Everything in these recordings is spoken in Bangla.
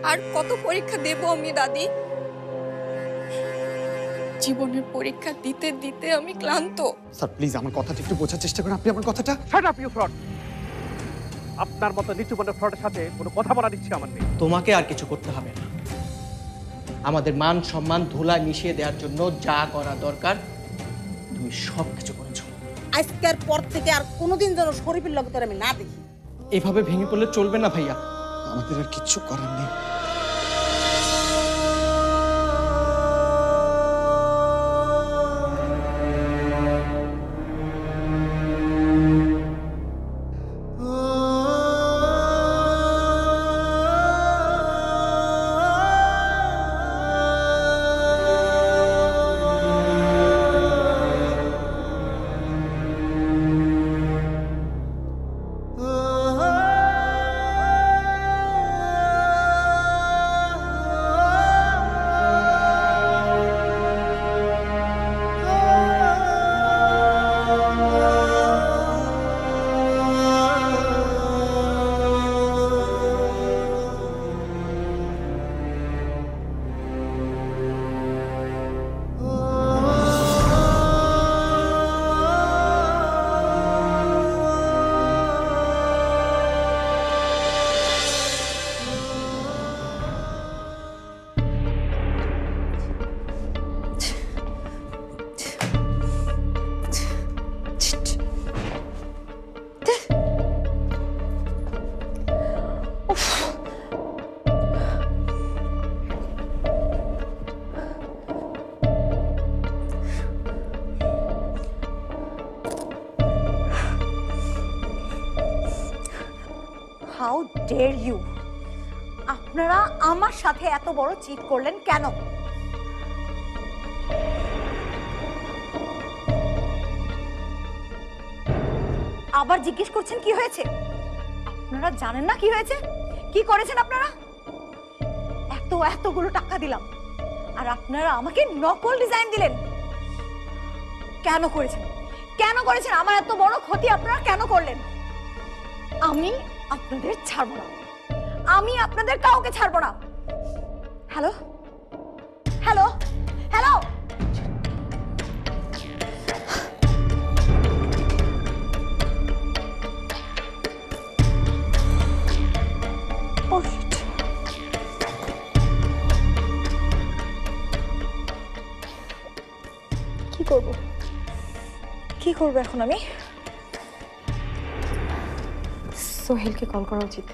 আর কত পরীক্ষা দেব আমি দাদি? জীবনের পরীক্ষা দিতে দিতে আমি ক্লান্ত। স্যার প্লিজ আমার কথাটা একটু বোঝার চেষ্টা করুন। আপনি আমার কথাটা শাট আপ ইউ ফ্রড। আপনার মতো নিচু মানের ফ্রডের সাথে কোনো কথা বলা দিচ্ছি আমার নেই। তোমাকে আর কিছু করতে হবে না। আমাদের মান সম্মান ধুলায় মিশিয়ে দেওয়ার জন্য যা করা দরকার তুমি সব কিছু করেছো। আজকের পর থেকে আর কোনোদিন যেন শরীফের লগে তোর আমি না দেখি। এভাবে ভেঙে পড়লে চলবে না ভাইয়া। আমাদের আর কিচ্ছু করার নেই। How dare you! আপনারা আমার সাথে এত বড় চিট করলেন কেন? আবার জিজ্ঞেস করছেন কি হয়েছে? আপনারা জানেন না কি হয়েছে? কি করেছেন আপনারা? এতগুলো টাকা দিলাম আর আপনারা আমাকে নকল ডিজাইন দিলেন। কেন করেছেন? কেন করেছেন? আমার এত বড় ক্ষতি আপনারা কেন করলেন? আমি আপনাদের ছাড়বো না। আমি আপনাদের কাউকে ছাড়বো না। হ্যালো হ্যালো হ্যালো, কি করবো এখন আমি? সোহেলকে কল করা উচিত।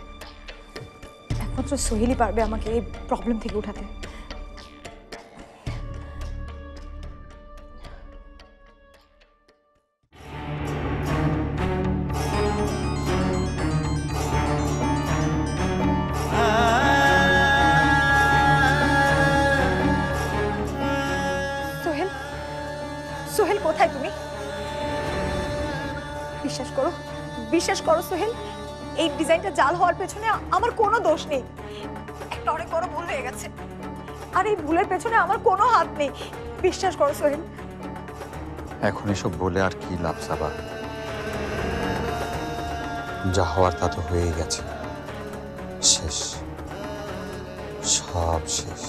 একমাত্র সোহেলই পারবে আমাকে এই প্রবলেম থেকে উঠাতে। সোহেল, সোহেল কোথায় তুমি? বিশ্বাস করো সোহেল, এই ডিজাইনটা জাল হওয়ার পেছনে আমার কোনো দোষ নেই। একটা অনেক বড় ভুল হয়ে গেছে আর এই ভুলের পেছনে আমার কোনো হাত নেই। বিশ্বাস করো সোহেল। এখন এসব বলে আর কি লাভ সাবা? যা হওয়ার তা তো হয়েই গেছে। শেষ, সব শেষ।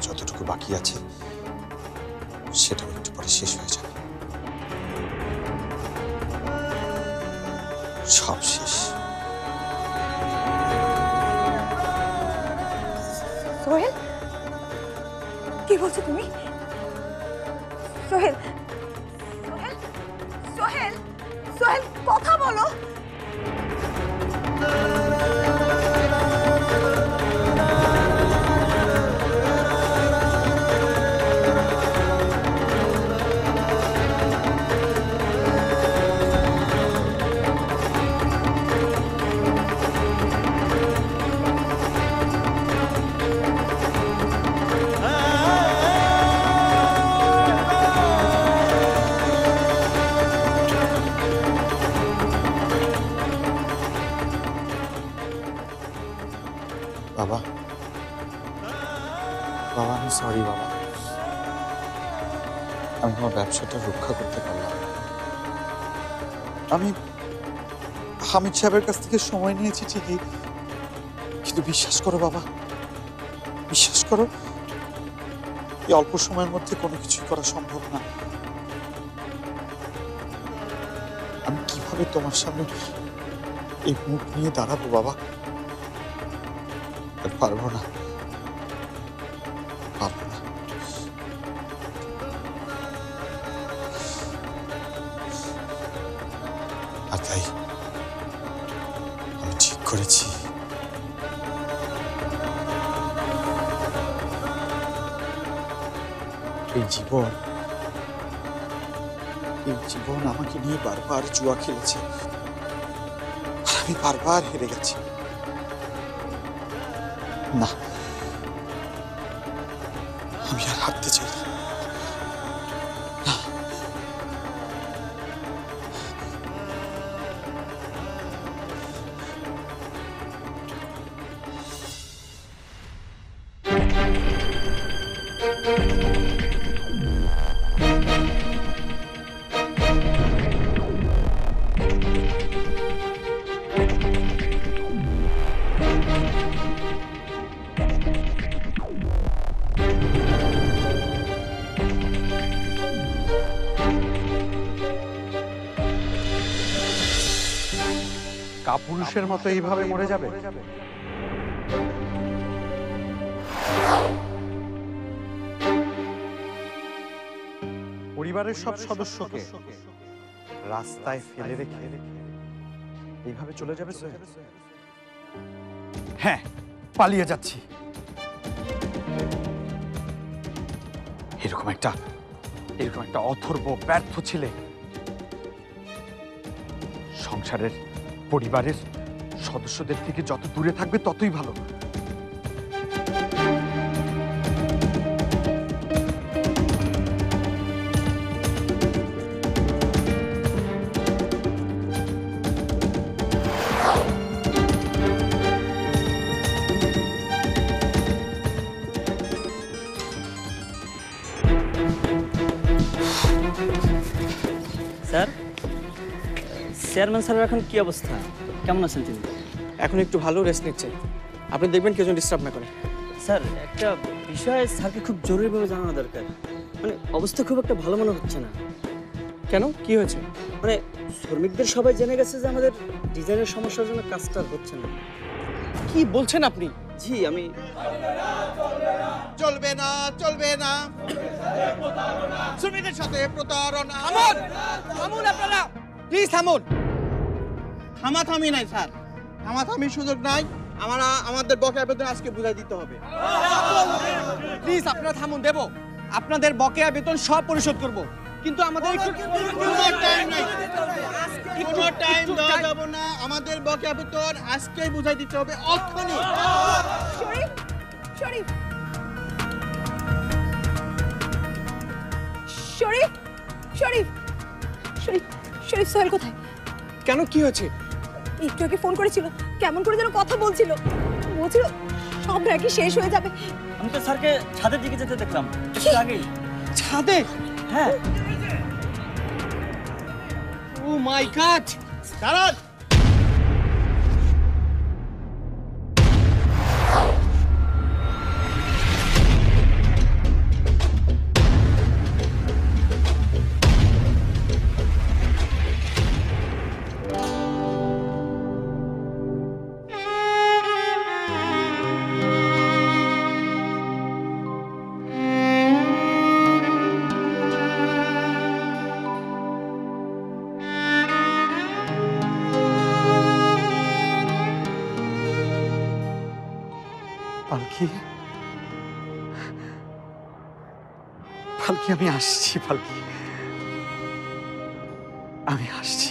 যতটুকু বাকি আছে সেটাও একটু পরে শেষ হয়ে যাবে। সব শেষ। সোহেল, কি বলছো তুমি? সোহেল, সোহেল, সোহেল, সোহেল, কথা বলো। বাবা, বাবা আমি সরি বাবা। আমি আমার ব্যবসাটা রক্ষা করতে পারলাম না। আমি হামিদ সাহেবের কাছ থেকে সময় নিয়েছি ঠিকই, কিন্তু বিশ্বাস করো বাবা, বিশ্বাস করো, এই অল্প সময়ের মধ্যে কোনো কিছুই করা সম্ভব না। আমি কিভাবে তোমার সামনে এই মুখ নিয়ে দাঁড়াবো বাবা? আর পারবো না, পারবো না। আর তাই আমি ঠিক করেছি এই জীবন আমাকে নিয়ে বারবার জুয়া খেলেছে, আর আমি বারবার হেরে গেছি। না, আমি আর হারতে চাই না। কাপুরুষের মতো এইভাবে মরে যাবে? পরিবারের সব সদস্যকে রাস্তায় ফেলে রেখে এইভাবে চলে যাবে সোহেল? হ্যাঁ, পালিয়ে যাচ্ছি। এরকম একটা অথর্ব ব্যর্থ ছেলে সংসারের পরিবারের সদস্যদের থেকে যত দূরে থাকবে ততই ভালো। স্যার, চেয়ারম্যান স্যারের এখন কি অবস্থা, কেমন আছেন তিনি? এখন একটু ভালো রেস্ট নিচ্ছে, আপনি দেখবেন কেউ যেন ডিস্টার্ব না করে। স্যার, একটা বিষয়ে স্যারকে খুব জরুরিভাবে জানানো দরকার। মানে অবস্থা খুব একটা ভালো মনে হচ্ছে না। কেন, কি হয়েছে? মানে শ্রমিকদের সবাই জেনে গেছে যে আমাদের ডিজাইনের সমস্যার জন্য কাজটা হচ্ছে না। কি বলছেন আপনি? জি, আমি চলবে না, চলবে না, শ্রমিকদের সাথে প্রতারণা। থামুন আপনারা, প্লিজ থামুন। থামাথামি নাই স্যার, থামাথামির সুযোগ নাই। আমাদের বকেয়া বেতন আজকে বুঝাই দিতে হবে। প্লিজ আপনারা থামুন, দেব আপনাদের বকেয়া বেতন সব পরিশোধ করব, কিন্তু আমাদের একটু টাইম নাই, কোনো টাইম দেওয়া যাবে না। আমাদের বকেয়া বেতন আজকেই বুঝাই দিতে হবে, অক্ষণি। শরীফ, শরীফ, শরীফ, শরীফ, শরীফ, শরীফ, সোহেল কোথায়? কেন, কি হয়েছে? একটু আগে ফোন করেছিল, কেমন করে যেন কথা বলছিল, বলছিল সব নাকি শেষ হয়ে যাবে। আমি তো স্যারকে ছাদের দিকে যেতে দেখলাম একটু আগেই। ছাদে? হ্যাঁ। ও মাই গড! দাঁড়ান, পালকি, পালকি, আমি আসছি। পালকি, আমি আসছি।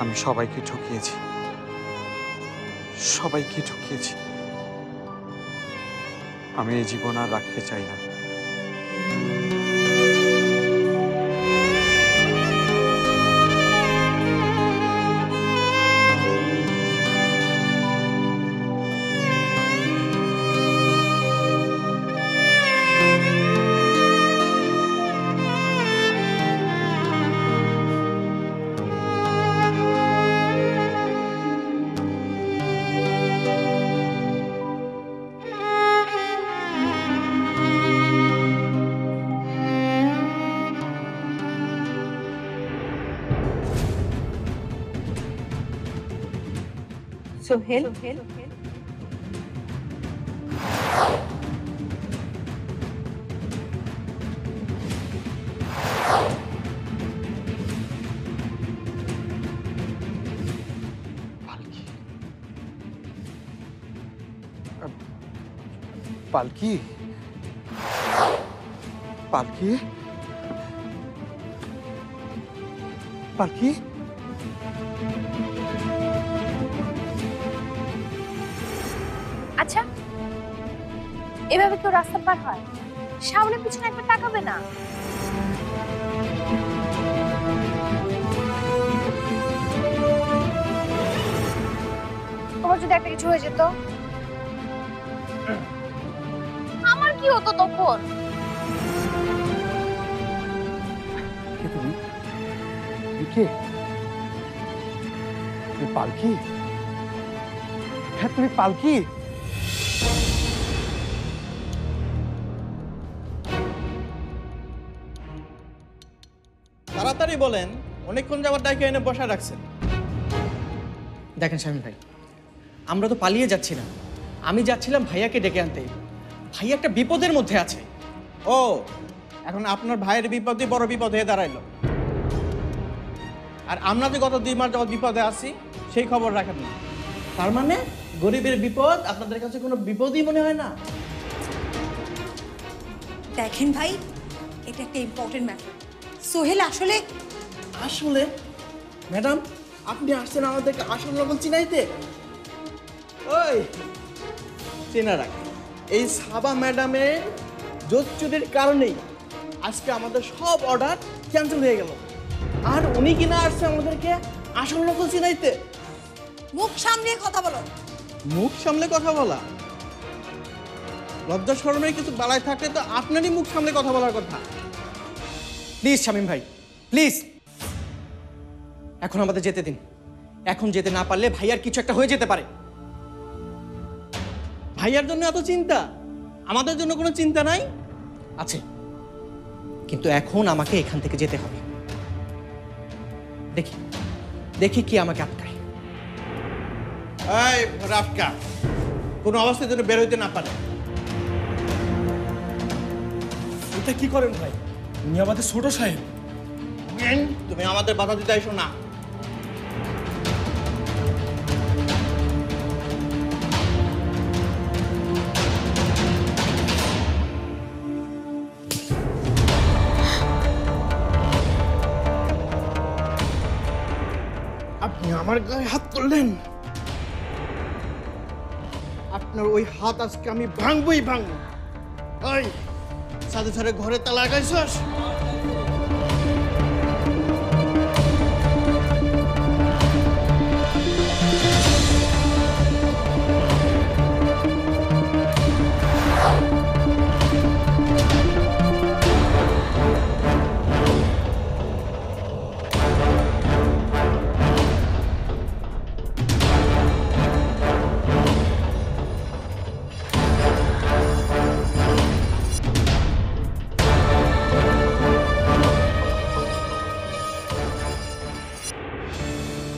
আমি সবাইকে ঠকিয়েছি, সবাইকে ঠকিয়েছি। আমি এই জীবন আর রাখতে চাই না। সোহেল পালকি পালকি পালকি আচ্ছা, এভাবে কেউ রাস্তা পার হয়? সামনে পিছনে একবার তাকাবে না? তোমার যদি একটা কিছু হয়ে যেত, আমার কি হতো তখন? কে তুমি? কে? তুমি পালকি? হ্যাঁ, তুমি পালকি? তাড়াতাড়ি বলেন, অনেকক্ষণ যাবার ডাইকে এনে বসা রাখছেন। দেখেন শামীম ভাই, আমরা তো পালিয়ে যাচ্ছি না, আমি যাচ্ছিলাম ভাইয়াকে ডেকে আনতে। ভাইয়া একটা বিপদের মধ্যে আছে। ও, এখন আপনার ভাইয়ের বিপদে বড় বিপদ হয়ে দাঁড়াইলো। আর আমরা যে গত 2 মাস যাবত বিপদে আছি সেই খবর রাখেন না। তার মানে গরিবের বিপদ আপনাদের কাছে কোনো বিপদই মনে হয় না? দেখেন ভাই, এটা একটা ইম্পর্টেন্ট ম্যাটার। সোহেল আসলে আসলে ম্যাডাম, আপনি আসছেন আমাদেরকে আসল নকল চিনাইতে? ওই চেনা রাখ, এই সাবা ম্যাডামের জোচ্চুরির কারণেই আজকে আমাদের সব অর্ডার ক্যান্সেল হয়ে গেল। আর উনি কিনা আসছে আমাদেরকে আসল নকল চিনাইতে। মুখ সামনে কথা বলো। মুখ সামলে কথা বলা? লজ্জা শরমের কিছু বালাই থাকলে তো আপনারই মুখ সামলে কথা বলার কথা। প্লিজ শামীম ভাই, প্লিজ, এখন আমাদের যেতে দিন। এখন যেতে না পারলে ভাইয়ার কিছু একটা হয়ে যেতে পারে। ভাইয়ার জন্য এত চিন্তা, আমাদের জন্য কোনো চিন্তা নাই? আছে, কিন্তু এখন আমাকে এখান থেকে যেতে হবে। দেখি দেখি কি আমাকে আটকায়। এই রাফকা, কোনো অবস্থায় যেন বের হইতে না পারে। এটা কি করেন ভাই? উনি আমাদের ছোট সাহেব। তুমি আমাদের বাধা দিতে আইসো না। আপনি আমার গায়ে হাত তুললেন, আপনার ওই হাত আজকে আমি ভাঙবই ভাঙবো। ওই সাথে সাথে ঘরে তালা লাগাইছস?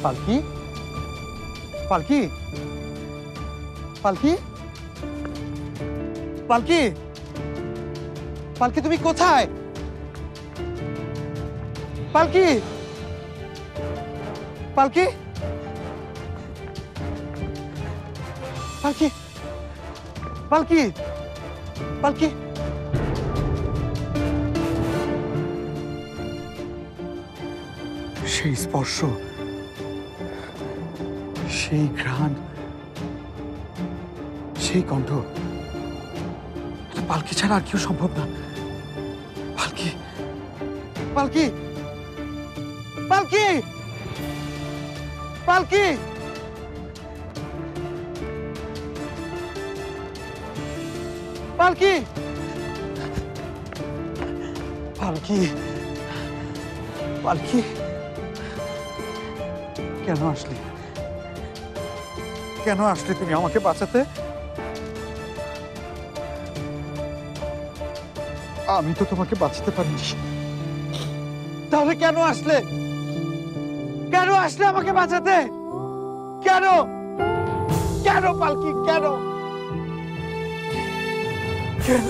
পালকি? পালকি? পালকি? পালকি? পালকি, তুমি কোথায়? পালকি? পালকি? পালকি? পালকি? পালকি? সেই স্পর্শ, সেই ঘ্রাণ, সেই কণ্ঠ, এটা পালকি ছাড়া আর কেউ সম্ভব না। পালকি? পালকি? পালকি? পালকি? পালকি? পালকি? পালকি? কেন আসলে? কেন আসলে তুমি আমাকে বাঁচাতে? আমি তো তোমাকে বাঁচাতে পারিনি, তাহলে কেন আসলে? কেন আসলে আমাকে বাঁচাতে? কেন? কেন পালকি, কেন? কেন?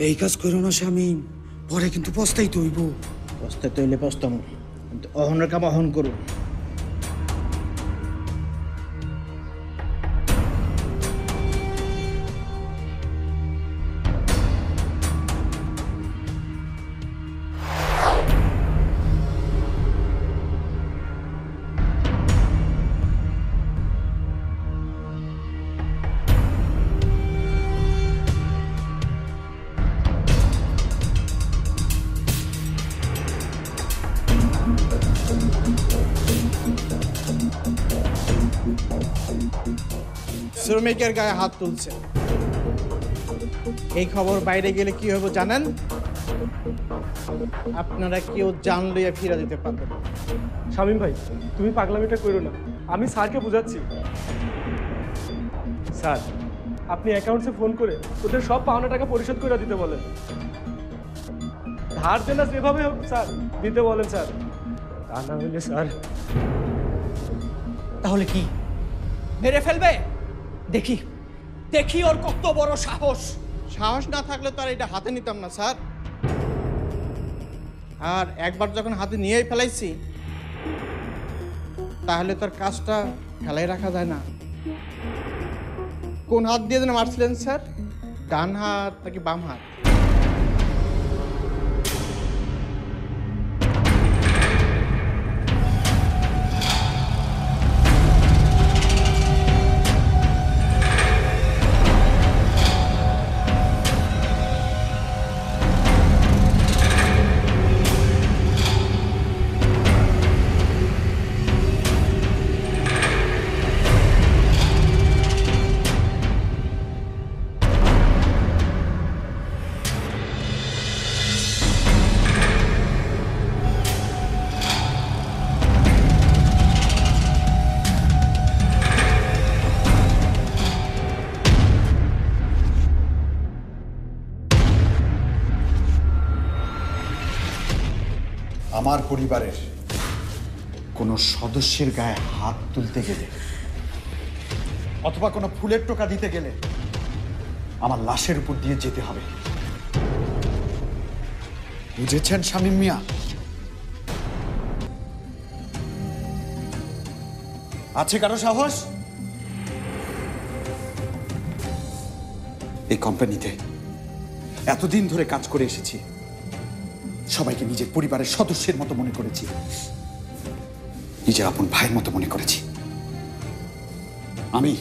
এই কাজ করো না স্বামী, পরে কিন্তু পস্তাইতে হইব। পস্তাইতে হইলে পস্তাম, কিন্তু অহনের কাম অহন করো। শ্রমিকের গায়ে হাত তুলছে, এই খবর বাইরে গেলে কি হবে জানেন? আপনারা কেউ জান লইয়া ফিরে দিতে পারবেন না। শামীম ভাই, তুমি পাগলামিটা করো না, আমি স্যারকে বুঝাচ্ছি। স্যার, আপনি অ্যাকাউন্টসে ফোন করে ওদের সব পাওনা টাকা পরিশোধ করে দিতে বলেন। ধার দেনা যেভাবে হোক স্যার দিতে বলেন স্যার, তা না হলে স্যার। তাহলে কি মেরে ফেলবে? দেখি দেখি ওর কত বড় সাহস। সাহস না থাকলে তো আর এটা হাতে নিতাম না স্যার। আর একবার যখন হাতে নিয়েই ফেলাইছি, তাহলে তোর কাজটা ফেলাই রাখা যায় না। কোন হাত দিয়ে যেন মারছিলেন স্যার? ডান হাত নাকি বাম হাত? আমার পরিবারের কোনো সদস্যের গায়ে হাত তুলতে গেলে অথবা কোনো ফুলের টোকা দিতে গেলে আমার লাশের উপর দিয়ে যেতে হবে। বুঝেছেন শামীম মিয়া? আছে কারো সাহস? এই কোম্পানিতে এতদিন ধরে কাজ করে এসেছি, সবাইকে নিজের পরিবারের সদস্যের মতো মনে করেছি, নিজের আপন ভাইয়ের মতো মনে করেছি। আমি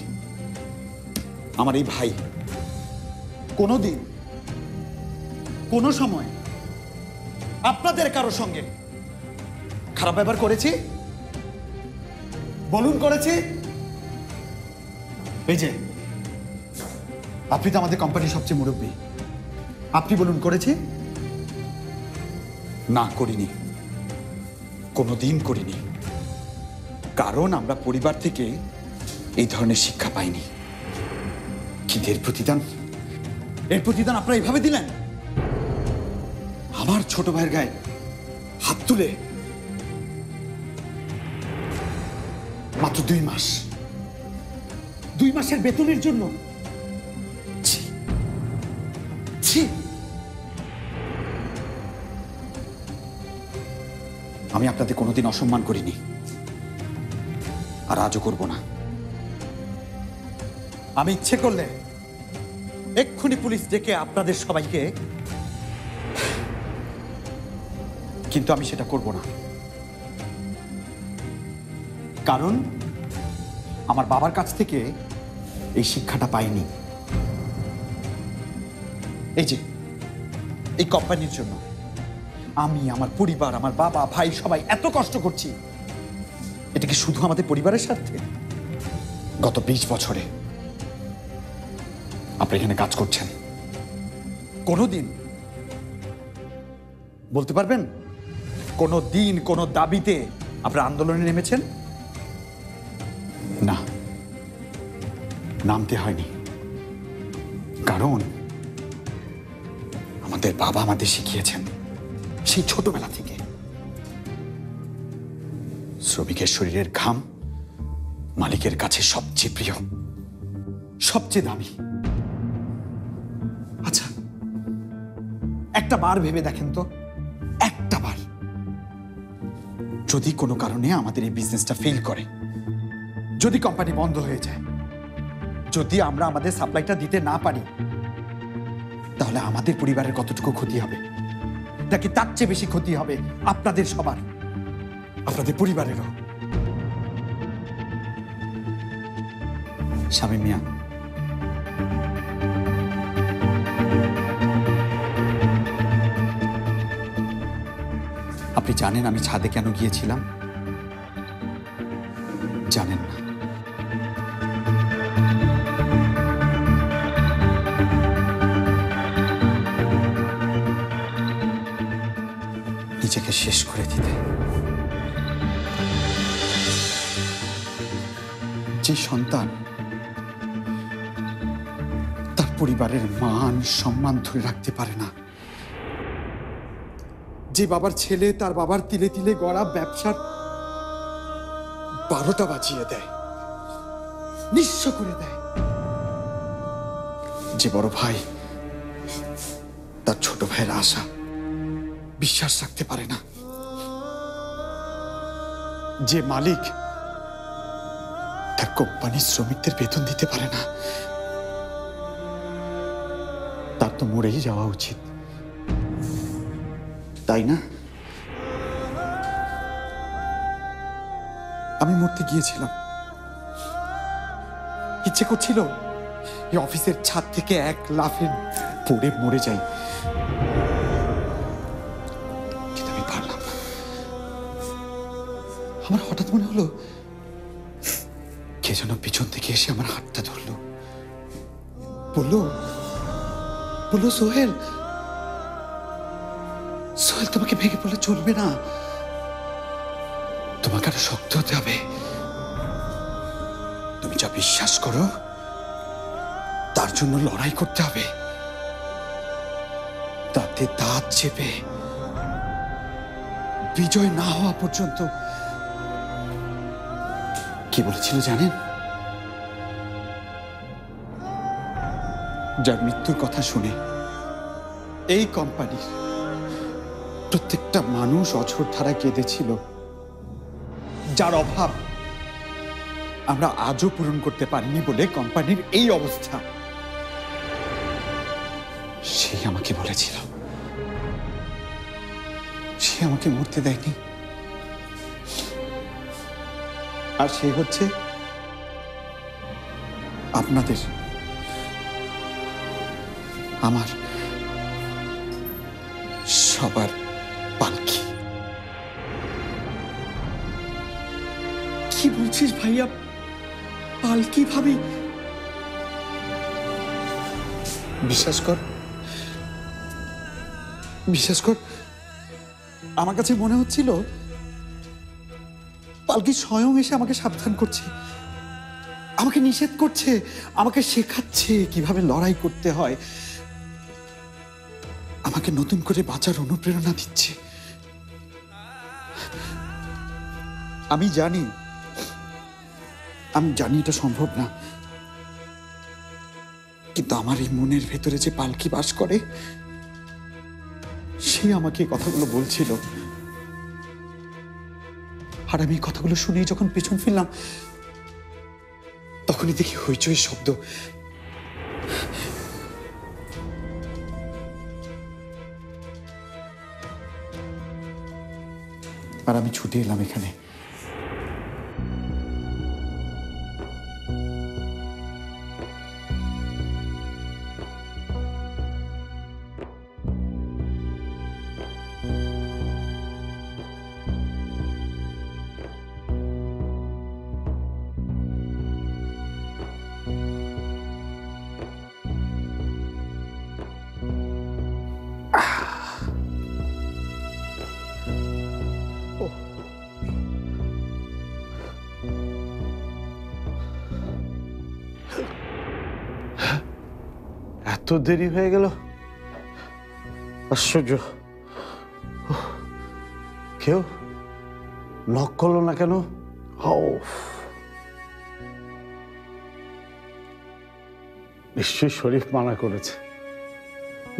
আমার এই ভাই কোনোদিন কোনো সময় আপনাদের কারো সঙ্গে খারাপ ব্যবহার করেছি? বলুন করেছি? এই যে আপনি তো আমাদের কোম্পানির সবচেয়ে মুরব্বী, আপনি বলুন করেছি? না, করিনি, কোনোদিন করিনি। কারণ আমরা পরিবার থেকে এই ধরনের শিক্ষা পাইনি। কিন্তু এর প্রতিদান আপনারা এইভাবে দিলেন? আমার ছোট ভাইয়ের গায়ে হাত তুলে মাত্র 2 মাস, 2 মাসের বেতনের জন্য? ছি ছি। আমি আপনাদের কোনোদিন অসম্মান করিনি, আর আজও করব না। আমি ইচ্ছে করলে এক্ষুনি পুলিশ ডেকে আপনাদের সবাইকে, কিন্তু আমি সেটা করব না। কারণ আমার বাবার কাছ থেকে এই শিক্ষাটা পাইনি। এই যে এই কোম্পানির জন্য আমি, আমার পরিবার, আমার বাবা, ভাই সবাই এত কষ্ট করছি, এটা কি শুধু আমাদের পরিবারের স্বার্থে? গত 20 বছরে আপনি এখানে কাজ করছেন, কোনোদিন বলতে পারবেন কোনো দিন কোনো দাবিতে আপনারা আন্দোলনে নেমেছেন? না, নামতে হয়নি। কারণ আমাদের বাবা আমাদের শিখিয়েছেন সেই ছোটবেলা থেকে, শ্রমিকের শরীরের ঘাম মালিকের কাছে সবচেয়ে প্রিয়, সবচেয়ে দামি। আচ্ছা, একটা বার ভেবে দেখেন তো, একটা বার যদি কোনো কারণে আমাদের এই বিজনেসটা ফেল করে, যদি কোম্পানি বন্ধ হয়ে যায়, যদি আমরা আমাদের সাপ্লাইটা দিতে না পারি, তাহলে আমাদের পরিবারের কতটুকু ক্ষতি হবে? নাকি তার চেয়ে বেশি ক্ষতি হবে আপনাদের সবার, আপনাদের পরিবারেরও? শামীম মিয়া, আপনি জানেন আমি ছাদে কেন গিয়েছিলাম? জানেন না? নিজেকে শেষ করে দিতে। যে সন্তান তার পরিবারের মান সম্মান ধরে রাখতে পারে না, যে বাবার ছেলে তার বাবার তিলে তিলে গড়া ব্যবসার 12টা বাজিয়ে দেয়, নিঃস্ব করে দেয়, যে বড় ভাই তার ছোট ভাইয়ের আশা বিশ্বাস রাখতে পারে না, যে মালিক তার কোম্পানির শ্রমিকদের বেতন দিতে পারে না, তার তো মরেই যাওয়া উচিত, তাই না? আমি মরতে গিয়েছিলাম, ইচ্ছে করছিল এই অফিসের ছাদ থেকে এক লাফে পড়ে মরে যাই, কিন্তু আমি পারলাম না। আমার হঠাৎ মনে হলো কে যেন পিছন থেকে এসে আমার হাতটা ধরলো, বললো বললো সোহেল, সোহেল তোমাকে ভেঙে পড়লে চলবে না, তোমাকে আরো শক্ত হতে হবে, তুমি যা বিশ্বাস করো তার জন্য লড়াই করতে হবে, তাতে দাঁত চেপে বিজয় না হওয়া পর্যন্ত। কি বলেছিল জানেন? যার মৃত্যুর কথা শুনে এই কোম্পানির প্রত্যেকটা মানুষ অঝোর ধারা কেঁদেছিল, যার অভাব আমরা আজও পূরণ করতে পারিনি বলে কোম্পানির এই অবস্থা, সে আমাকে বলেছিল, সে আমাকে মরতে দেয়নি। আর সে হচ্ছে আপনাদের, আমার, সবার পালকি। কি বলছিস ভাইয়া? পালকি ভাবি? বিশ্বাস কর, বিশ্বাস কর, আমার কাছে মনে হচ্ছিল পালকি স্বয়ং এসে আমাকে সাবধান করছে, আমাকে নিষেধ করছে, আমাকে শেখাচ্ছে কিভাবে লড়াই করতে হয়, আমাকে নতুন করে বাঁচার অনুপ্রেরণা দিচ্ছে। আমি জানি এটা সম্ভব না, কিন্তু আমার এই মনের ভেতরে যে পালকি বাস করে, সে আমাকে কথাগুলো বলছিল। আর আমি কথাগুলো শুনে যখন পেছন ফিরলাম, তখনই দেখি হইচই শব্দ। আর আমি ছুটে এলাম এখানে। এত দেরি হয়ে গেল, আশ্চর্য। কেউ নক করলো না কেন? নিশ্চয়ই শরীফ মানা করেছে,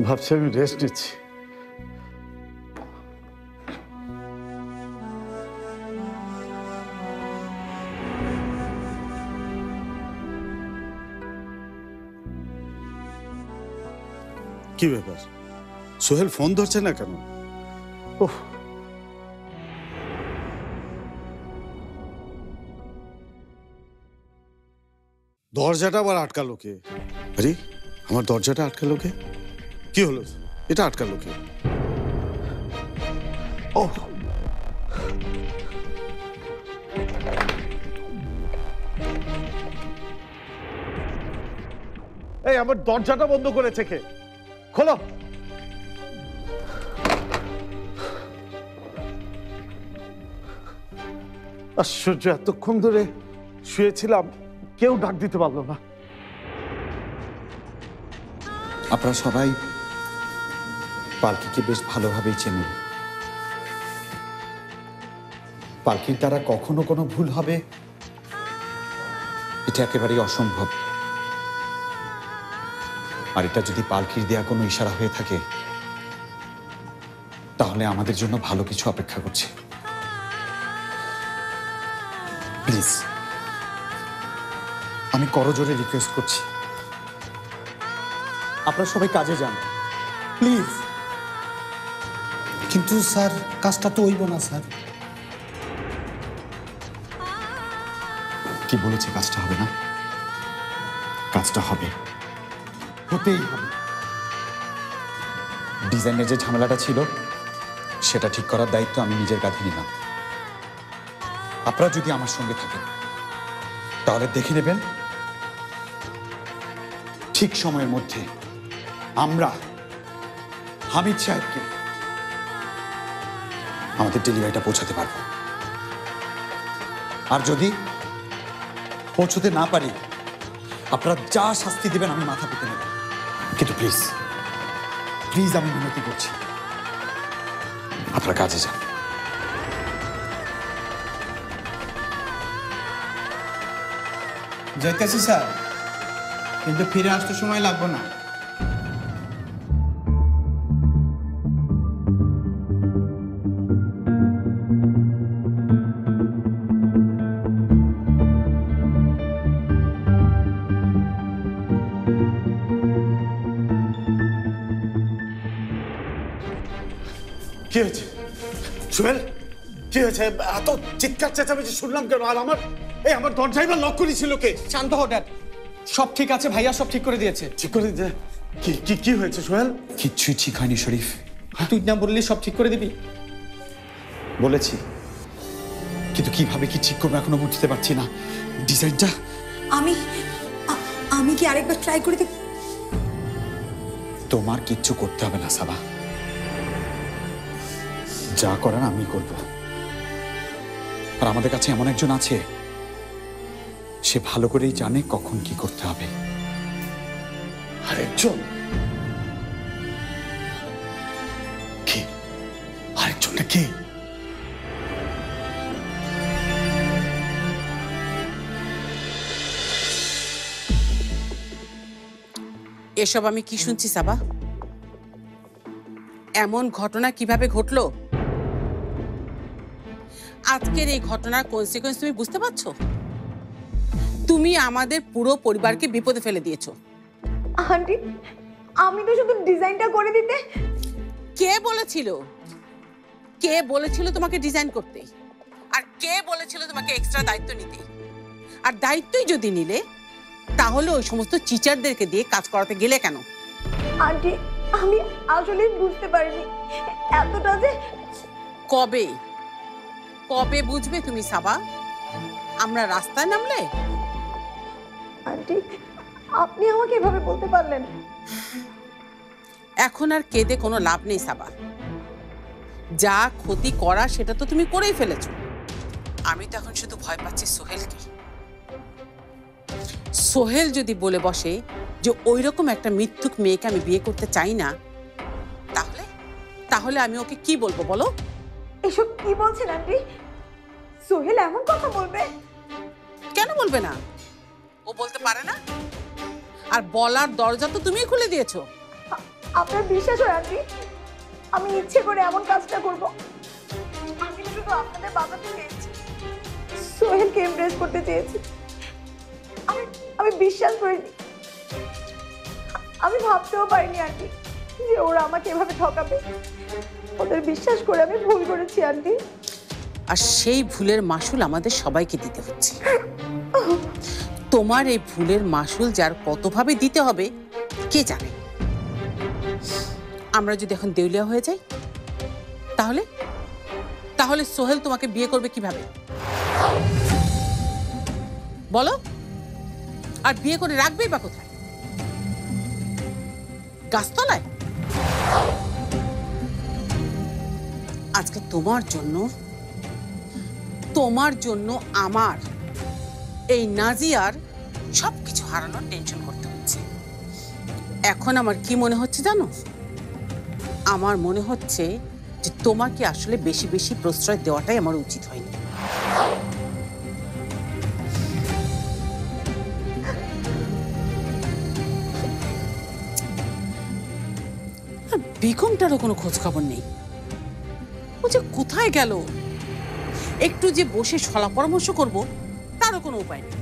ভাবছি আমি রেস্ট নিচ্ছি। কি ব্যাপার, সোহেল ফোন ধরছে না কেন? ওহ, দরজাটা আবার আটকালো কে? আরে আমার দরজাটা আটকালো কে? কি হলো, এটা আটকালো কে? ও এই আমার দরজাটা বন্ধ করেছে কে? খোলো। আশ্চর্য, এতক্ষণ ধরে শুয়েছিলাম, কেউ ডাক দিতে পারলো না। আপনারা সবাই পালকিকে বেশ ভালোভাবেই চেনেন। পালকির দ্বারা কখনো কোনো ভুল হবে এটা একেবারেই অসম্ভব। আর এটা যদি পালকির দেয়া কোনো ইশারা হয়ে থাকে তাহলে আমাদের জন্য ভালো কিছু অপেক্ষা করছে। প্লিজ, আমি করজোরে রিকোয়েস্ট করছি, আপনারা সবাই কাজে যান প্লিজ। কিন্তু স্যার, কাজটা তো হইব না স্যার। কি বলেছে কাজটা হবে না? কাজটা হবে, হতেই হবে। ডিজাইনের যে ঝামেলাটা ছিল সেটা ঠিক করার দায়িত্ব আমি নিজের কাঁধে নিলাম। আপনারা যদি আমার সঙ্গে থাকেন তাহলে দেখে নেবেন ঠিক সময়ের মধ্যে আমরা হামিদ সাহেবকে আমাদের ডেলিভারিটা পৌঁছাতে পারবো। আর যদি পৌঁছতে না পারি আপনারা যা শাস্তি দেবেন আমি মাথা পেতে নেব। কিন্তু প্লিজ প্লিজ আমি মিনতি করছি, আপনারা কাজে যান। যাইতেছি স্যার, কিন্তু ফিরে আসতে সময় লাগবে না। কি হয়েছে সোহেল? কি হয়েছে? এত চিৎকার চেঁচামেচি শুনলাম কেন? আর আমার দরজায় বা লক করেছিল কে? শান্ত হও ড্যাড, সব ঠিক আছে, ভাইয়া সব ঠিক করে দিয়েছে। ঠিক করে দিতে? কি হয়েছে সোহেল? কিচ্ছুই ঠিক হয়নি শরীফ। তুই না বললি সব ঠিক করে দিবি? বলেছি, কিন্তু কিভাবে কি ঠিক করবো এখনো বুঝতে পারছি না। ডিজাইনটা আমি কি আরেকবার ট্রাই করে দেব? তোমার কিচ্ছু করতে হবে না সাবা, যা করার আমি করব। আর আমাদের কাছে এমন একজন আছে, সে ভালো করেই জানে কখন কি করতে হবে। আরেকজন? কি? আরেকজনটা কি? এসব আমি কি শুনছি সাবা? এমন ঘটনা কিভাবে ঘটলো? আজকের এই ঘটনার কনসিকোয়েন্স তুমি বুঝতে পারছো? তুমি আমাদের পুরো পরিবারকে বিপদে ফেলে দিয়েছো। আন্টি, আমি তো শুধু ডিজাইনটা করে দিতে। কে বলেছিল? কে বলেছিল তোমাকে ডিজাইন করতে? আর কে বলেছিল তোমাকে এক্সট্রা দায়িত্ব নিতে? আর দায়িত্বই যদি নিলে তাহলে ওই সমস্ত টিচারদেরকে দিয়ে কাজ করাতে গেলে কেন? আন্টি, আমি আসলে বুঝতে পারিনি এতটা যে। কবে কবে বুঝবে তুমি সাবা? আমরা রাস্তায় নামলে? আন্টি, আপনি আমাকে এভাবে বলতে পারলেন? এখন আর কেঁদে কোনো লাভ নেই সাবা। যা ক্ষতি করা সেটা তো তুমি করেই ফেলেছো। আমি তো এখন শুধু ভয় পাচ্ছি সোহেলকে। সোহেল যদি বলে বসে যে ওইরকম একটা মিথ্যুক মেয়েকে আমি বিয়ে করতে চাই না, তাহলে তাহলে আমি ওকে কি বলবো বলো? এসব কি বলছেন আন্টি? সোহেল এমন কথা বলবে? কেন বলবে না? ও বলতে পারে না? আর বলার দরজা তো তুমিই খুলে দিয়েছো। আপনার বিশ্বাস হয় আন্টি আমি ইচ্ছে করে এমন কাজটা করব? আমি শুধু আপনাদের বাঁচাতে চেয়েছি, সোহেলকে ইমপ্রেস করতে চেয়েছি। আমি বিশ্বাস করিনি, আমি ভাবতেও পারিনি আন্টি যে ওরা আমাকে এভাবে ঠকাবে। ওদের বিশ্বাস করে আমি ভুল করেছি আন্টি। আর সেই ভুলের মাসুল আমাদের সবাইকে দিতে হচ্ছে। তোমার এই ভুলের মাসুল যার কতভাবে দিতে হবে কে জানে। আমরা যদি এখন দেউলিয়া হয়ে যাই তাহলে তাহলে সোহেল তোমাকে বিয়ে করবে কিভাবে বলো? আর বিয়ে করে রাখবেই বা কোথায়? গাছতলায়? আজকে তোমার জন্য আমার এই নাজিয়ার সবকিছু হারানোর টেনশন করতে হচ্ছে। এখন আমার কি মনে হচ্ছে জানো? আমার মনে হচ্ছে যে তোমাকে আসলে বেশি বেশি প্রশ্রয় দেওয়াটাই আমার উচিত হয়নি। বেগমটারও কোনো খোঁজ খবর নেই। ও যে কোথায় গেল? একটু যে বসে সলা পরামর্শ করব তারও কোনো উপায় নেই।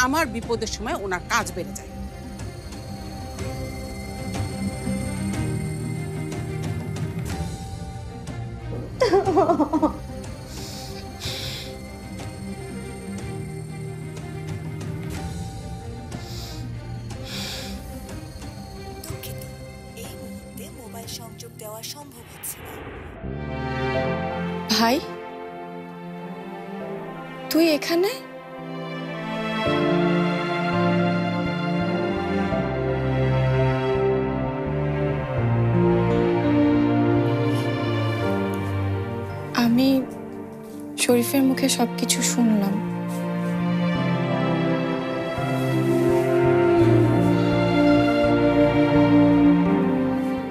আমার বিপদের সময় ওনার কাজ বেড়ে যায়। এই মুহূর্তে মোবাইল সংযোগ দেওয়া সম্ভব হচ্ছে না। ভাই তুই এখানে? আমি শরীফের মুখে সবকিছু শুনলাম।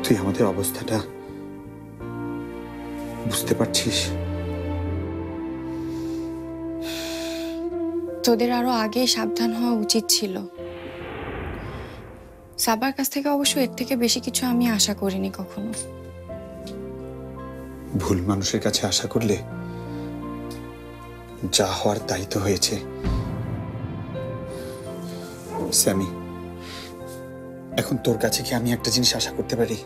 তুই আমাদের অবস্থাটা বুঝতে পারছিস? তোদের আরো আগে সাবধান হওয়া উচিত ছিল। সাবার কাছ থেকে অবশ্য এর থেকে বেশি কিছু আমি আশা করিনি কখনো। ভুল মানুষের কাছে আশা করলে যা হওয়ার তাই তো হয়েছে। স্যামি, এখন তোর কাছে কি আমি একটা জিনিস আশা করতে পারি?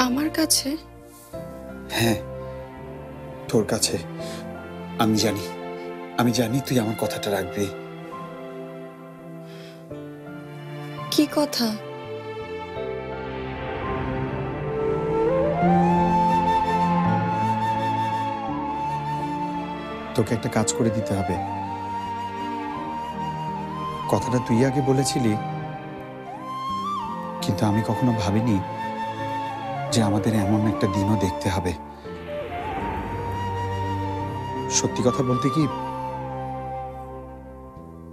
আমার কাছে? হ্যাঁ, তোর কাছে। আমি জানি তুই আমার কথাটা রাখবি। কি কথা? তোকে একটা কাজ করে দিতে হবে। কথাটা তুই আগে বলেছিলি, কিন্তু আমি কখনো ভাবিনি যে আমাদের এমন একটা দিনও দেখতে হবে। সত্যি কথা বলতে কি,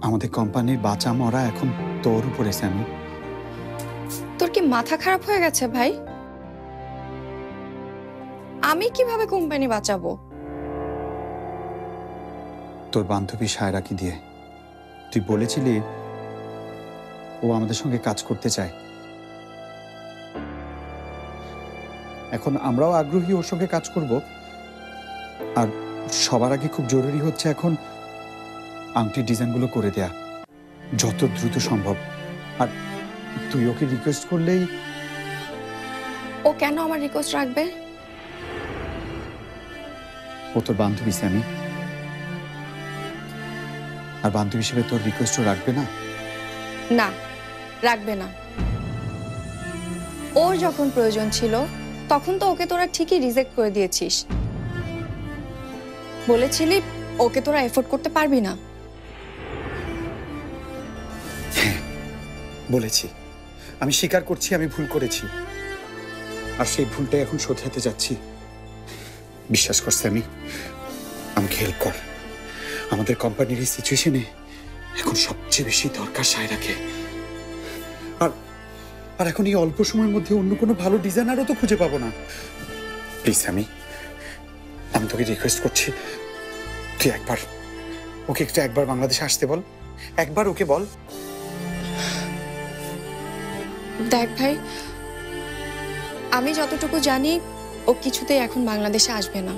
আমাদের কোম্পানির বাঁচা মরা এখন তোর উপরে। স্যামি, তোর কি মাথা খারাপ হয়ে গেছে ভাই? আমি কিভাবে কোম্পানি বাঁচাবো? তোর বান্ধবী সায়রাকে দিয়ে। তুই বলেছিলি ও আমাদের সঙ্গে কাজ করতে চায়। এখন আমরাও আগ্রহী ওর সঙ্গে কাজ করব। আর সবার আগে খুব জরুরি হচ্ছে এখন আংটির ডিজাইনগুলো করে দেয়া যত দ্রুত সম্ভব। আর তুই ওকে রিকোয়েস্ট করলেই। ও কেন আমার রিকোয়েস্ট রাখবে? ও তোর বান্ধবী স্যামি, আর বান্ধবী হিসেবে তোর রিকোয়েস্টও রাখবে না? না, রাখবে না। ওর যখন প্রয়োজন ছিল তখন তো ওকে তোরা ঠিকই রিজেক্ট করে দিয়েছিস। বলেছিলি ওকে তোরা এফোর্ড করতে পারবি না। বলেছি, আমি স্বীকার করছি আমি ভুল করেছি, আর সেই ভুলটাই এখন শোধরাতে যাচ্ছি। বিশ্বাস কর স্যামি, আমাকে হেল্প কর। আমাদের কোম্পানির এই সিচুয়েশনে এখন সবচেয়ে বেশি দরকার সায়রাকে। আর আর এখন এই অল্প সময়ের মধ্যে অন্য কোনো ভালো ডিজাইনারও তো খুঁজে পাবো না। প্লিজ আমি তোকে রিকোয়েস্ট করছি, তুই ওকে একবার বাংলাদেশে আসতে বল, একবার ওকে বল। দেখ ভাই, আমি যতটুকু জানি ও কিছুতেই এখন বাংলাদেশে আসবে না।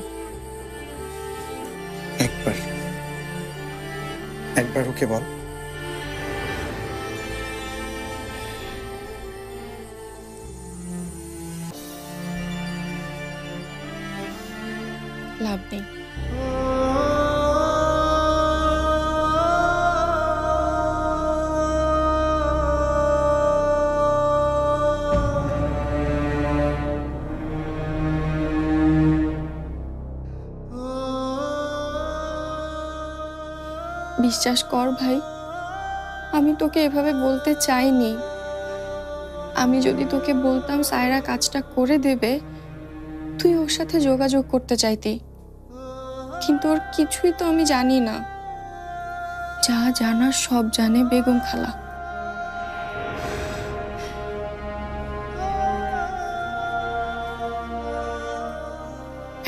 একবার ওকে বল। লাভ নেই। বিশ্বাস কর ভাই, আমি তোকে এভাবে বলতে চাইনি। আমি যদি তোকে বলতাম সায়রা কাজটা করে দেবে, তুই ওর সাথে যোগাযোগ করতে চাইতি, কিন্তু ওর কিছুই তো আমি জানি না। যা জানার সব জানে বেগম খালা।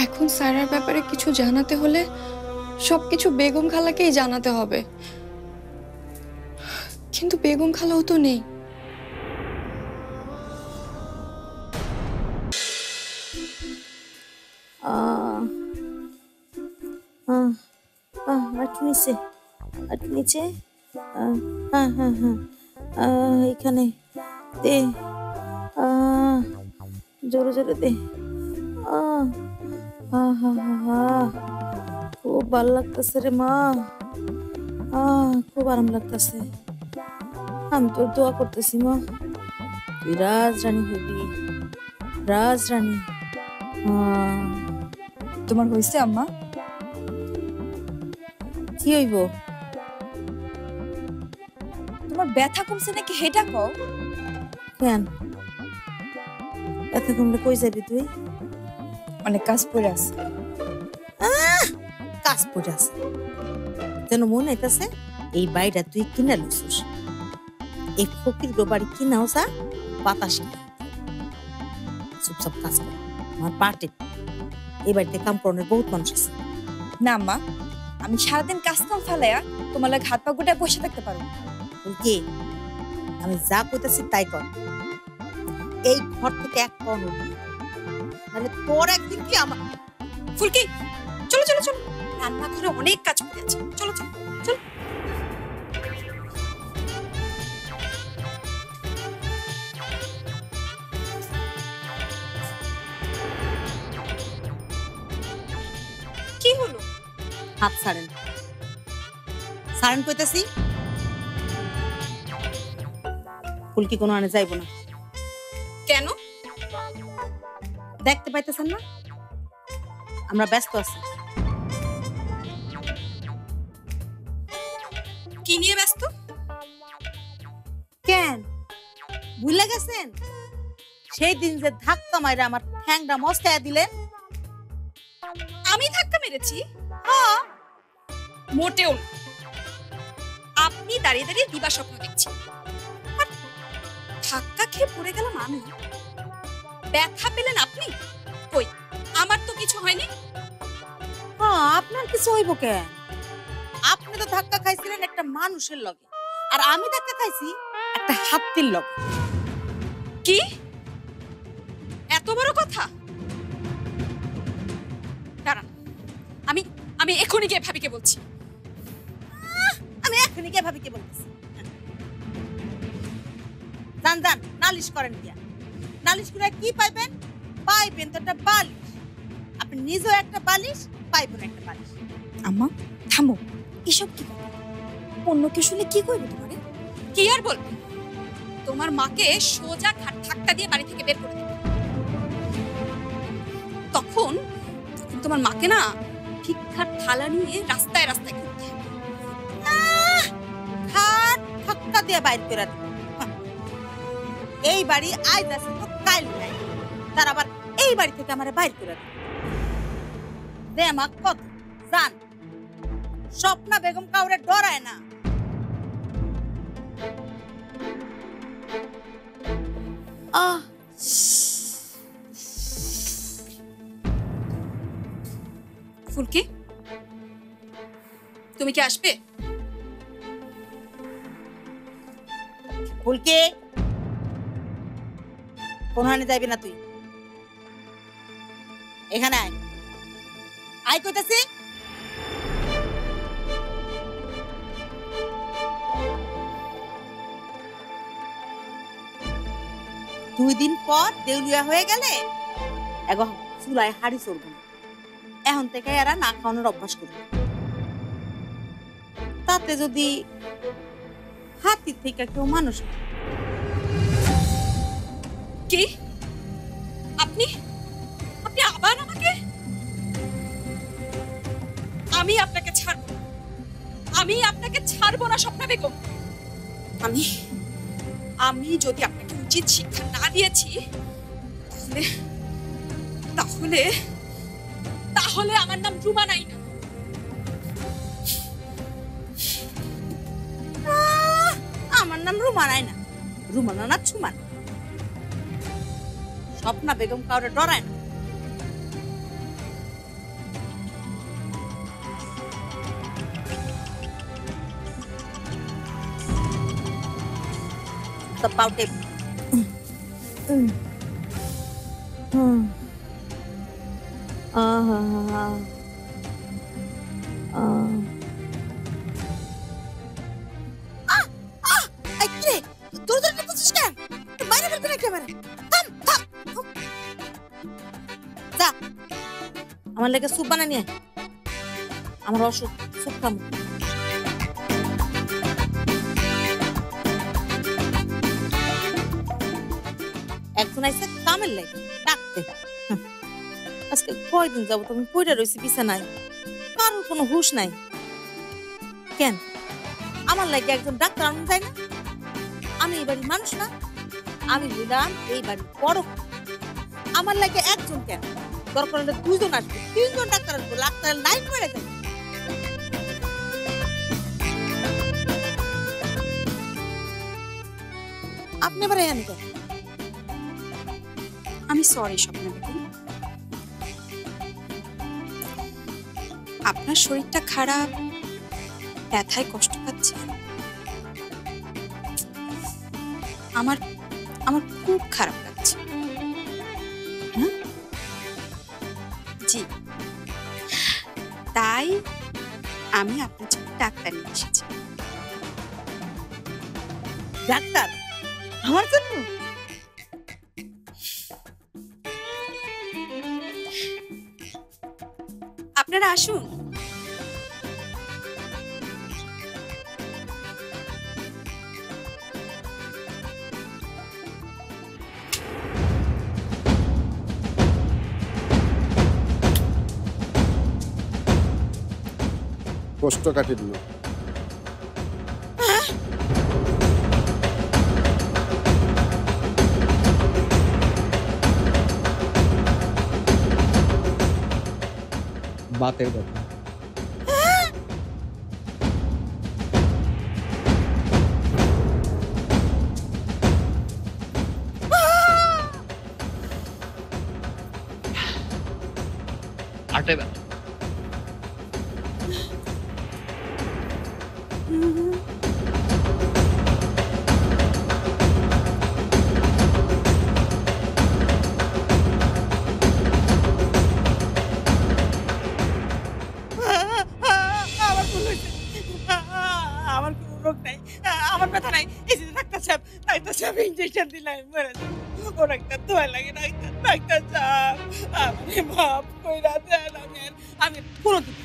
এখন সায়রার ব্যাপারে কিছু জানাতে হলে সবকিছু বেগম খালাকেই জানাতে হবে, কিন্তু বেগম খালাও তো নেই। নিচে এখানে দে, জোরে জোরে দে। খুব ভালো লাগতেছে রে মা, খুব আরাম লাগতেছে। আমি তোর দোয়া করতেছি মা, তুই রাজরানী হবি, রাজরানী। তোমার হয়েছে আম্মা? কি হইব? তোমার ব্যথা কমছে নাকি হেটা কও। কেন ব্যথা কমলে কই যাবি তুই? অনেক কাজ পড়ে আছে। কাজ পড়ে আছে যেন মনে হইতাছে এই বাড়িটা তুই কিনা লইছিস। এই ফকির গো বাড়ি কিনাও যা বাতাস চুপচাপ কাজ কর। আমার পাটে এই বাড়িতে কাম করানোর বহুত মানুষ আছে। না আম্মা, আমি সারাদিন কাজ কাম ফেলাইয়া তোমার লাগে হাত পা গুটায় বসে থাকতে পারো। কি আমি যা কইতাছি তাই কর। এই ঘর থেকে এক পা নড়বি না, নাহলে তোর একদিন কি আমার। ফুলকি চলো চলো চলো, রান্নাঘরে অনেক কাজ পড়ে আছে, চলো চলো চলো। কি হলো? হাত ছাড়েন, ছাড়েন কইতাছি। ফুলকি কোনো আনে যাইব না। কেন? দেখতে পাইতেছেন না আমরা ব্যস্ত আছি। কি নিয়ে ব্যস্ত? কেন ভুলে গেছেন সেই দিন যে ধাক্কা মাইরা আমার ঠ্যাংটা মস্কায়া দিলেন? আমি ধাক্কা মেরেছি? মোটেও না, আপনি দাঁড়িয়ে দাঁড়িয়ে দিবা স্বপ্ন দেখছেন। ধাক্কা খেয়ে পড়ে গেলাম আমি, ব্যথা পেলেন আপনি। কই, আমার তো কিছু হয়নি। আপনার কিছু হইব কেন? আপনি তো ধাক্কা খাইছিলেন একটা মানুষের লগে, আর আমি ধাক্কা খাইছি একটা হাতির লগে। কি এত বড় কথা? দাঁড়ান, আমি আমি এখনই গিয়ে ভাবিকে বলছি। আমি এখনই গিয়ে ভাবিকে বলতেছি। যান যান, নালিশ করেন গিয়া। নালিশ করে কি পাইবেন? পাইবেন তো একটা বালিশ। আপনি নিজেও একটা বালিশ, পাইবেন একটা বালিশ। আম্মা থামো, এসব কি কথা? অন্য কেউ শুনে কি করবে তোমারে? কি আর বলবে? তোমার মাকে সোজা ধাক্কা দিয়ে বাড়ি থেকে বের করে দেবে। তখন তোমার মাকে না ভিক্ষার থালা নিয়ে রাস্তায় রাস্তায় ঘুরতে হবে। ধাক্কা দিয়ে বাইর করে দেবে। এই বাড়ি আজ আছে তো কাল নাই, তার আবার এই বাড়ি থেকে আমার বাইর করে দে। মা কত জান, স্বপ্না বেগম কাউরে ডরায় না। ফুলকি, তুমি কি আসবে? ফুলকি, কোনখানে যাবি না তুই? এখানে আয়, আয় কইতাছি। দুই দিন পর দেউলিয়া হয়ে গেলে এখন চুলায় হাড়ি চলবে না। এখন থেকে এরা না খাওয়ানোর অভ্যাস করবে। তাতে যদি হাতির থেকে কেউ মানুষ কি আপনি আপনি আবার আমাকে? আমি আপনাকে ছাড়ব না, আমি আপনাকে ছাড়বো না স্বপ্না বেগম। আমি আমি যদি আপনাকে উচিত শিক্ষা না দিয়েছি তাহলে তাহলে তাহলে আমার নাম রুমা নাই না। আমার নাম রুমানাই না, রুমানা না ছুমান। স্বপ্না বেগম কাউরে ডরায় না। পাউটে আমার লেগে স্যুপ বানা নিয়ে, আমার অসুখ স্যুপ খাবো। একজন আইসে কামের লাগে ডাকতে। আজকে কয়দিন যাবো তুমি পড়ে রয়েছি বিছানায়, কারোর কোনো হুঁশ নাই। কেন আমার লাগে একজন ডাক্তার আনতে যায় না? আমি এই বাড়ির মানুষ না? আমি বললাম এই বাড়ির বড়, আমার লাগে একজন কেন? দরকার হলে দুইজন আসবে, তিনজন ডাক্তার আসবে, ডাক্তার লাইন পড়ে যায়। আপনি এবার এখানে কেন? আমি সরি স্বপ্না বেগম, আপনার শরীরটা খারাপ, ব্যথায় কষ্ট পাচ্ছে। আমার আমার খুব খারাপ লাগছে। জি, তাই আমি আপনার জন্য ডাক্তার নিয়ে এসেছি। ডাক্তার আমার জন্য? আপনারা আসুন। কোষ্ঠকাঠিন্য, বাতের ব্যথা, হার্টে ব্যথা, আমার কোনো রোগ নাই, আমার ব্যথা নাই। এই যে ডাক্তার সাহেব ইঞ্জেকশন দিলে আমি মরে যাবো। ও ডাক্তার দোয়া লাগে, ডাক্তার সাহেব আমাকে মাফ কইরা দেন। আমি কোনোদিন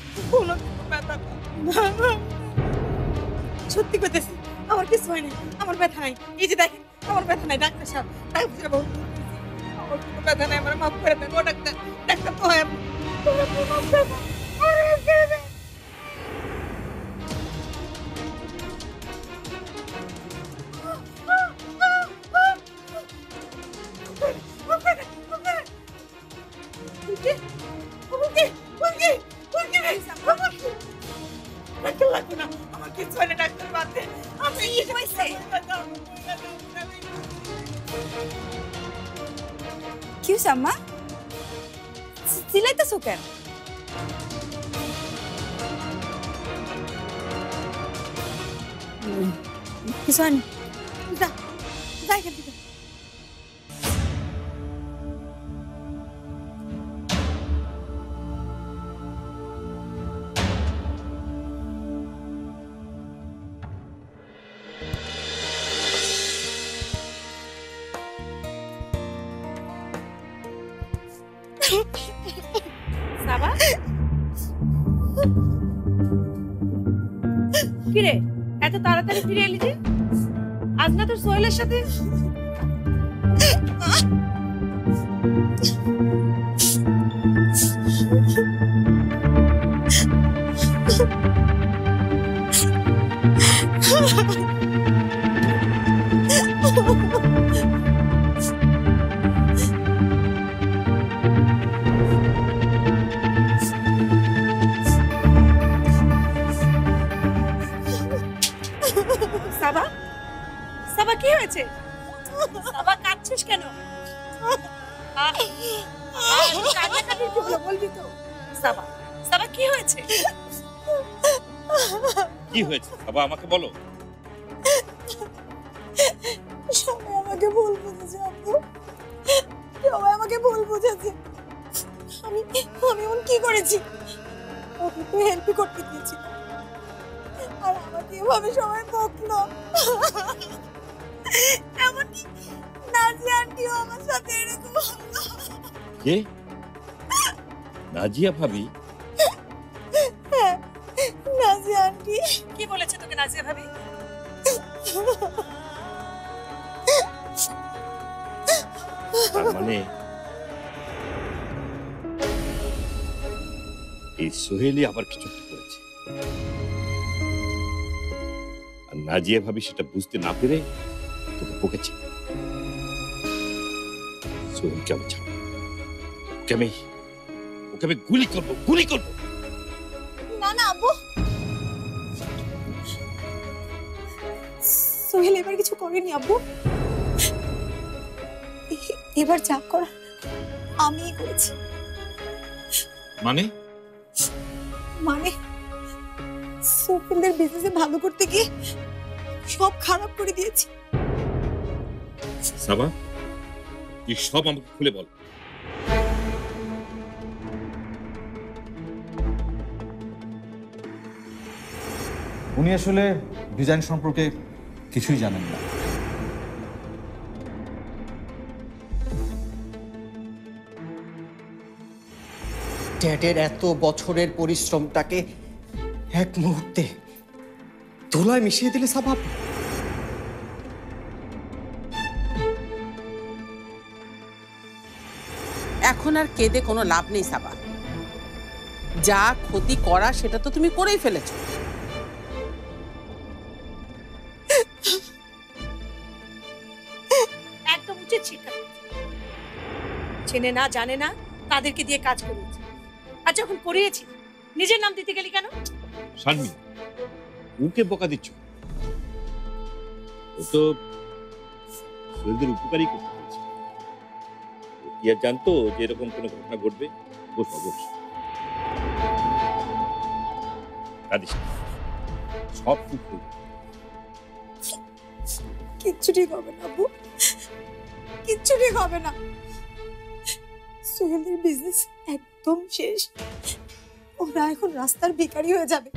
ব্যথা সত্যি করতেছি, আমার কিছু হয় নাই, আমার ব্যথা নাই। এই যে দেখেন আমার ব্যথা নাই। ডাক্তার সাহেব আমার কোনো ব্যথা নাই, আমার মাফ করে দেন। ও ডাক্তার তো হয় কি আম্মা চিল্লাইতেছো কেন? কিছু হয়নি যা যা এখান থেকে সাবা কিরে এত তাড়াতাড়ি ফিরে এলি যে আজ না তোর সোহেলের সাথে সাবা সাবা কি হয়েছে সাবা কাঁদছিস কেন কান্নাকাটি কি হলো বলবি তো সাবা সাবা কি হয়েছে কি হয়েছে বাবা আমাকে বলো সবাই আমাকে ভুল বুঝেছে আপু সবাই আমাকে ভুল বুঝেছে আমি আমি এমন কি করেছি ওকে তো হেল্প করতে দিয়েছি আর আমাকে এভাবে সবাই বকলো এমনকি নাজিয়া আন্টিও আমার সাথে এরকম হলো কে নাজিয়া ভাবি হ্যাঁ, নাজিয়া আন্টি কি বলেছে তোকে নাজিয়া ভাবি তার মানে এই সোহেলি আবার কিছু একটা করেছে আর নাজিয়া ভাবি সেটা বুঝতে না পেরে তোকে বকেছে সোহেলকে আমি ছাড়ব ওকে আমি গুলি করবো না না আব্বু সোহেল এবার কিছু করেনি আব্বু এবার যা করা আমিই করেছি মানে মানে সোহেলদের বিজনেসে ভালো করতে গিয়ে সব খারাপ করে দিয়েছি সাবা তুই সব আমাকে খুলে বল উনি আসলে ডিজাইন সম্পর্কে কিছুই জানেন না ড্যাডের এত বছরের পরিশ্রমটাকে এক মুহূর্তে ধুলায় মিশিয়ে দিলে স্বভাব এখন আর কেঁদে কোনো লাভ নেই সাবা যা ক্ষতি করা সেটা তো তুমি করেই ফেলেছো একদম উচিত শিক্ষা চেনে না জানে না তাদেরকে দিয়ে কাজ করিয়েছি আর যখন করিয়েছি নিজের নাম দিতে গেলি কেন শারমিন ওকে বকা দিচ্ছ ও তো সোহেলদের উপকারই করতে পেরেছে ও কি আর জানতো যে এরকম কোনো ঘটনা ঘটবে বস কাঁদিস না। সব ঠিক হয়ে যাবে। কিচ্ছু ঠিক হবে না আব্বু কিচ্ছু ঠিক হবে না সোহেলের বিজনেস একদম শেষ ওরা এখন রাস্তার ভিখারি হয়ে যাবে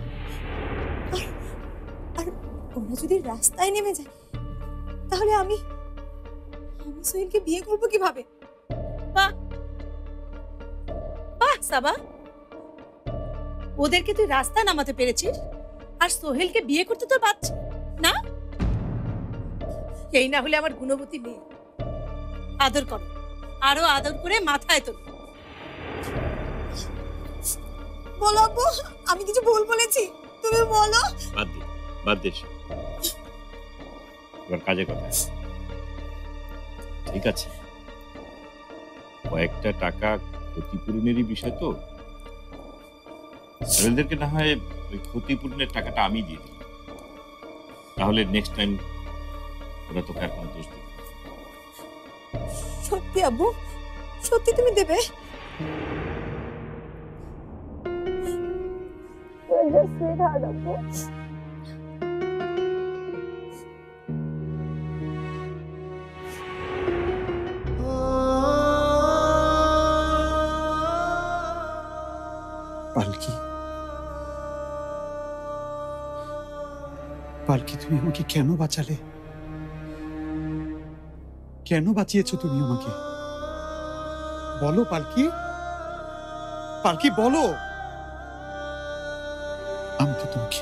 আর ওরা যদি রাস্তায় নেমে যায় তাহলে আমি সোহেলকে বিয়ে করবো কিভাবে বাহ সাবা ওদেরকে তুই রাস্তায় নামাতে পেরেছিস আর সোহেলকে বিয়ে করতে তো পারছিস না এই না হলে আমার গুণবতী মেয়ে আদর কর আরো আদর করে মাথায় তোল বলো আব্বু আমি কিছু ভুল বলেছি তুমি বলো বাদ দে এবার কাজের কথা ঠিক আছে কয়েকটা টাকা ক্ষতিপূরণেরই বিষয় তো সোহেলদেরকে না হয় ওই ক্ষতিপূরণের টাকাটা আমি দিয়ে দিই তাহলে নেক্সট টাইম ওরা তোকে আর কোনো দোষ দেবে না। সত্যি আব্বু সত্যি তুমি দেবে পালকি, তুমি আমাকে কেন বাঁচালে? কেন বাঁচিয়েছো তুমি আমাকে? বলো পালকি, পালকি বলো। আমি তো তোমাকে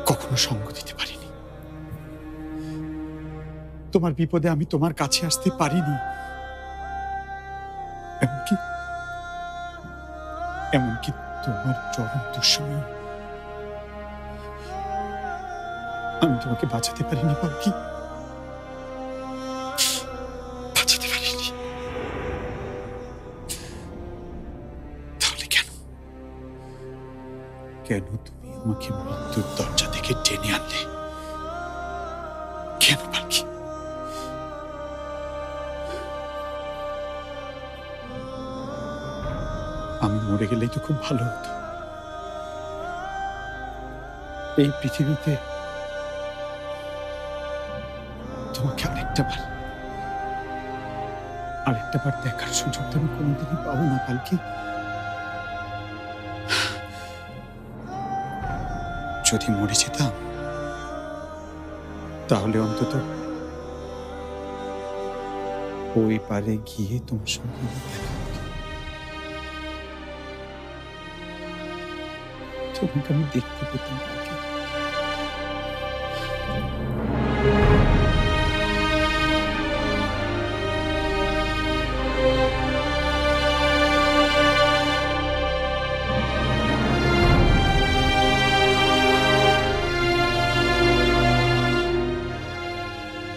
কখনো সঙ্গ দিতে পারিনি, তোমার বিপদে আমি তোমার কাছে আসতে পারিনি। এমনকি তোমার চরম দুঃসময় আমি তোমাকে বাঁচাতে পারিনি পালকি, বাঁচাতে পারিনি। তাহলে কেন কেন তুমি আমাকে মৃত্যুর দরজা থেকে টেনে আনলে? কেন পালকি? আমি মরে গেলেই তো খুব ভালো হতো। এই পৃথিবীতে তোমাকে আরেকটা বার দেখার সুযোগ তো আমি কোনোদিনই পাবো না পালকি। যদি মরে যেতাম তাহলে অন্তত ওই পারে গিয়ে তোমার সঙ্গে দেখা হতো। তোমাকে আমি দেখতে পেতাম পালকি।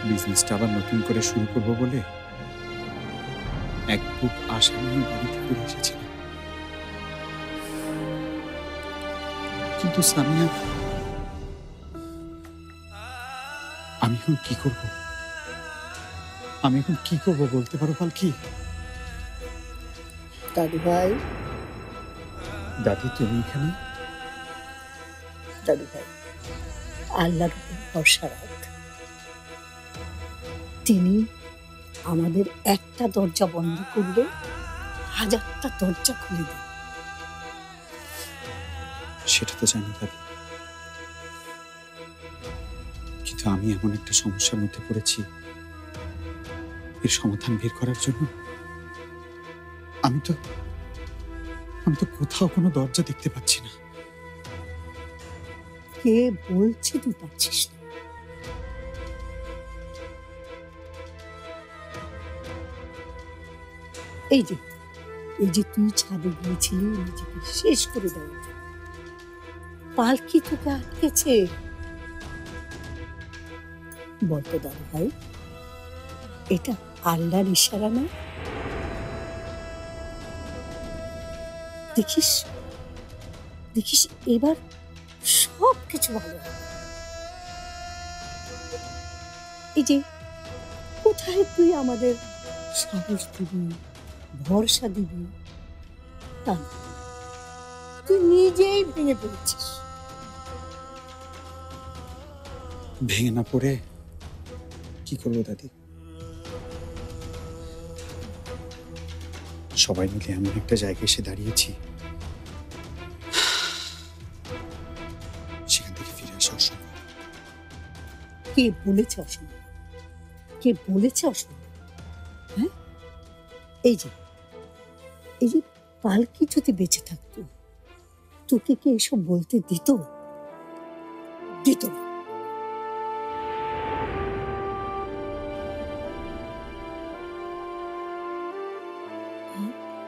বিজনেসটা আবার নতুন করে শুরু করব বলে এক বুক আশা নিয়ে বাড়িতে ফিরে এসেছিলাম, কিন্তু সামিয়া, আমি এখন কি করব? আমি এখন কি করব বলতে পারো পালকি? দাদু ভাই, দাদি তুমি এখানে? দাদু ভাই, আল্লাহর উপর ভরসা রাখ। তিনি আমাদের একটা দরজা বন্ধ করলে হাজারটা দরজা খুলে দেন। সেটা তো জানি দাদি, কিন্তু আমি এমন একটা সমস্যার মধ্যে পড়েছি, এর সমাধান বের করার জন্য আমি তো কোথাও কোনো দরজা দেখতে পাচ্ছি না। কে বলছে তুই পাচ্ছিস না? এই যে তুই ছাদে গিয়েছিলি নিজেকে শেষ করে দেওয়ার জন্য, পালকি তোকে আটকেছে। বলতো দাদু ভাই, এটা আল্লাহর ইশারা না? দেখিস দেখিস এবার সব কিছু ভালো হবে। এই যে কোথায় তুই আমাদের সাহস দিবি, ভরসা দিবি, তা না, তুই নিজেই ভেঙে পড়েছিস। ভেঙে না পড়ে কি করবো দাদি? সবাই মিলে এমন একটা জায়গায় এসে দাঁড়িয়েছি, সেখান থেকে ফিরে আসা অসম্ভব। কে বলেছে অসম্ভব? কে বলেছে অসম্ভব? হ্যাঁ, এই যে পালকি যদি বেঁচে থাকতো, তোকে কে এসব বলতে দিত? দিত না।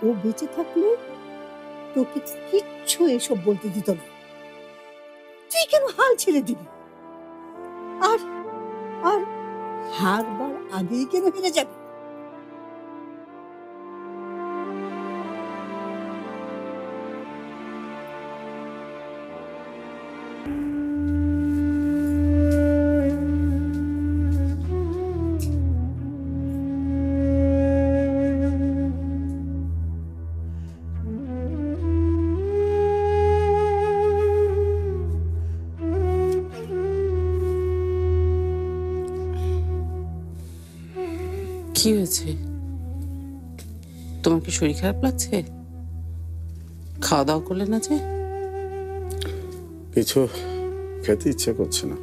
ও বেঁচে থাকলে তোকে কিচ্ছু এসব বলতে দিত না। তুই কেন হাল ছেড়ে দিবি? আর আর হারবার আগেই কেন হেরে যাবে? কি হয়েছে? তোমার কি শরীর খারাপ লাগছে? খাওয়া দাওয়া করলে না যে? কিছু খেতে ইচ্ছে করছে না।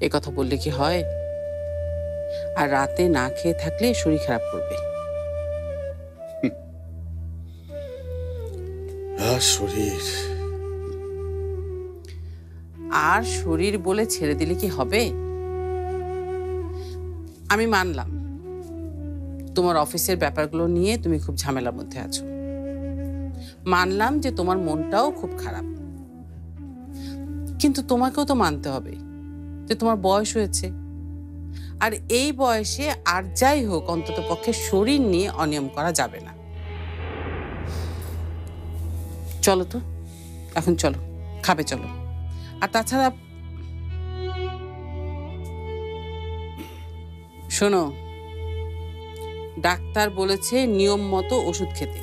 এ কথা বললে কি হয়? আর রাতে না খেয়ে থাকলে শরীর খারাপ করবে। শরীর আর শরীর বলে ছেড়ে দিলে কি হবে? আমি মানলাম তোমার অফিসের ব্যাপারগুলো নিয়ে তুমি খুব ঝামেলার মধ্যে আছো, মানলাম যে তোমার মনটাও খুব খারাপ, কিন্তু তোমাকেও তো মানতে হবে যে তোমার বয়স হয়েছে, আর এই বয়সে আর যাই হোক অন্তত পক্ষে শরীর নিয়ে অনিয়ম করা যাবে না। চলো তো, এখন চলো, খাবে চলো। আর তাছাড়া শোনো, ডাক্তার বলেছে নিয়ম মতো ওষুধ খেতে।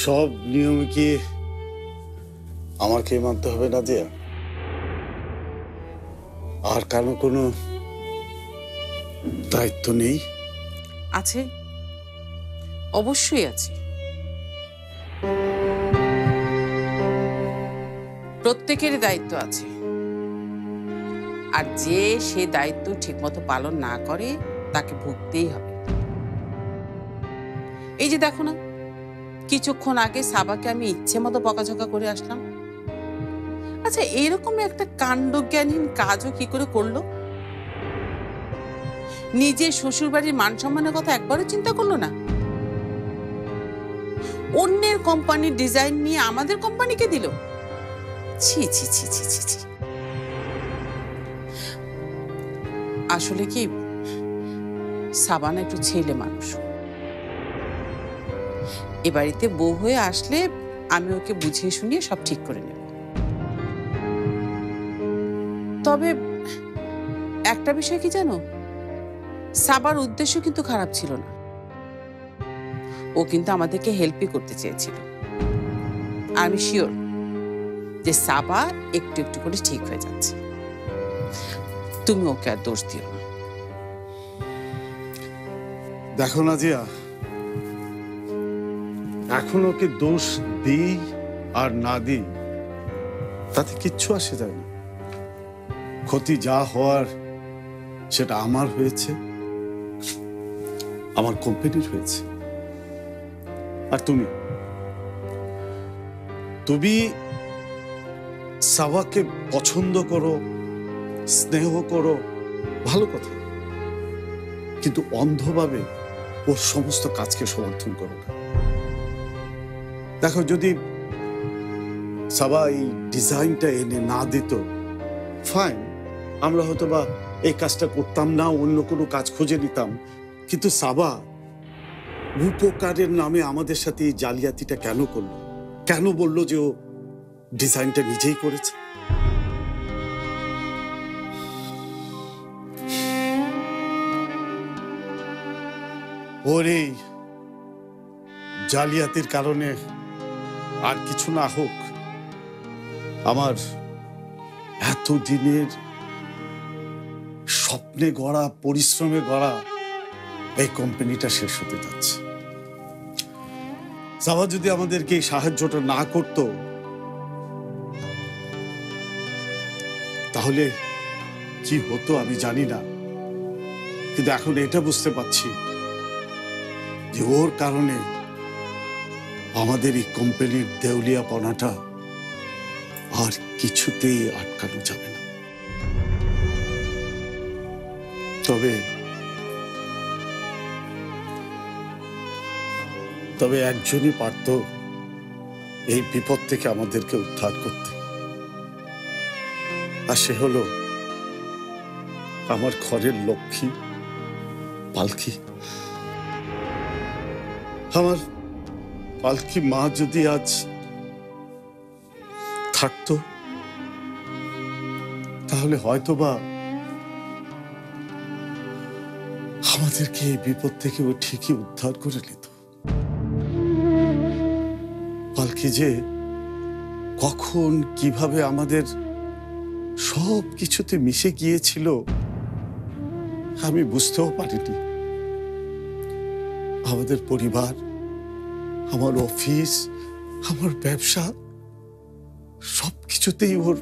সব নিয়ম কি আমাকে মানতে হবে না দিয়া? আর কারো কোনো দায়িত্ব নেই? আছে, অবশ্যই আছে। প্রত্যেকেরই দায়িত্ব আছে, আর যে সে দায়িত্ব ঠিকমতো পালন না করে তাকে ভুগতেই হবে। এই যে দেখো না, কিছুক্ষণ আগে সাবাকে আমি ইচ্ছে মতো বকাঝকা করে আসলাম। আচ্ছা, এরকম একটা কাণ্ডজ্ঞানহীন কাজও কি করে করলো? নিজের শ্বশুর বাড়ির মান সম্মানের কথা একবারও চিন্তা করলো না। অন্যের কোম্পানির ডিজাইন নিয়ে আমাদের কোম্পানিকে দিল। ছি ছি ছি ছি ছি ছি। আসলে কি, সাবানা একটু ছেলে মানুষ। এ বাড়িতে বউ হয়ে আসলে আমি ওকে বুঝিয়ে শুনিয়ে সব ঠিক করে নেব। তবে একটা বিষয় কি জানো, সাবার উদ্দেশ্য কিন্তু খারাপ ছিল না। ও কিন্তু আমাদেরকে হেল্পই করতে চেয়েছিল। আমি শিওর যে সাবা একটু একটু করে ঠিক হয়ে যাচ্ছে। তুমি ওকে আর দোষ দিও না। দেখো না জিয়া, এখন ওকে দোষ দিই আর না দিই তাতে কিচ্ছু আসে যায় না। ক্ষতি যা হওয়ার সেটা আমার হয়েছে, আমার কোম্পানির হয়েছে। আর তুমি সাবাকে পছন্দ করো, স্নেহ করো, ভালো কথা, কিন্তু অন্ধভাবে ওর সমস্ত কাজকে সমর্থন করো না। দেখো, যদি সাবা এই ডিজাইনটা এনে না দিত, ফাইন, আমরা হয়তো বা এই কাজটা করতাম না, অন্য কোনো কাজ খুঁজে নিতাম। কিন্তু সাবা উপকারের নামে আমাদের সাথে এই জালিয়াতিটা কেন করলো? কেন বললো যে ও ডিজাইনটা নিজেই করেছে? ওর এই জালিয়াতির কারণে আর কিছু না হোক, আমার এতদিনের স্বপ্নে গড়া, পরিশ্রমে গড়া এই কোম্পানিটা শেষ হতে যাচ্ছে। সাবা যদি আমাদেরকে এই সাহায্যটা না করত, তাহলে কি হতো আমি জানি না, কিন্তু এখন এটা বুঝতে পারছি যে ওর কারণে আমাদের এই কোম্পানির দেউলিয়াপনাটা আর কিছুতেই আটকানো যাবে না। তবে একজনই পারত এই বিপদ থেকে আমাদেরকে উদ্ধার করতে, আর সে হলো আমার ঘরের লক্ষ্মী পালকি। আমার পালকি মা যদি আজ থাকতো, তাহলে হয়তোবা আমাদেরকে এই বিপদ থেকে ও ঠিকই উদ্ধার করে নিত। পালকি যে কখন কিভাবে আমাদের সব কিছুতে মিশে গিয়েছিল আমি বুঝতেও পারিনি। আমাদের পরিবার, আমার অফিস, আমার ব্যবসা, সবকিছুতেই ওর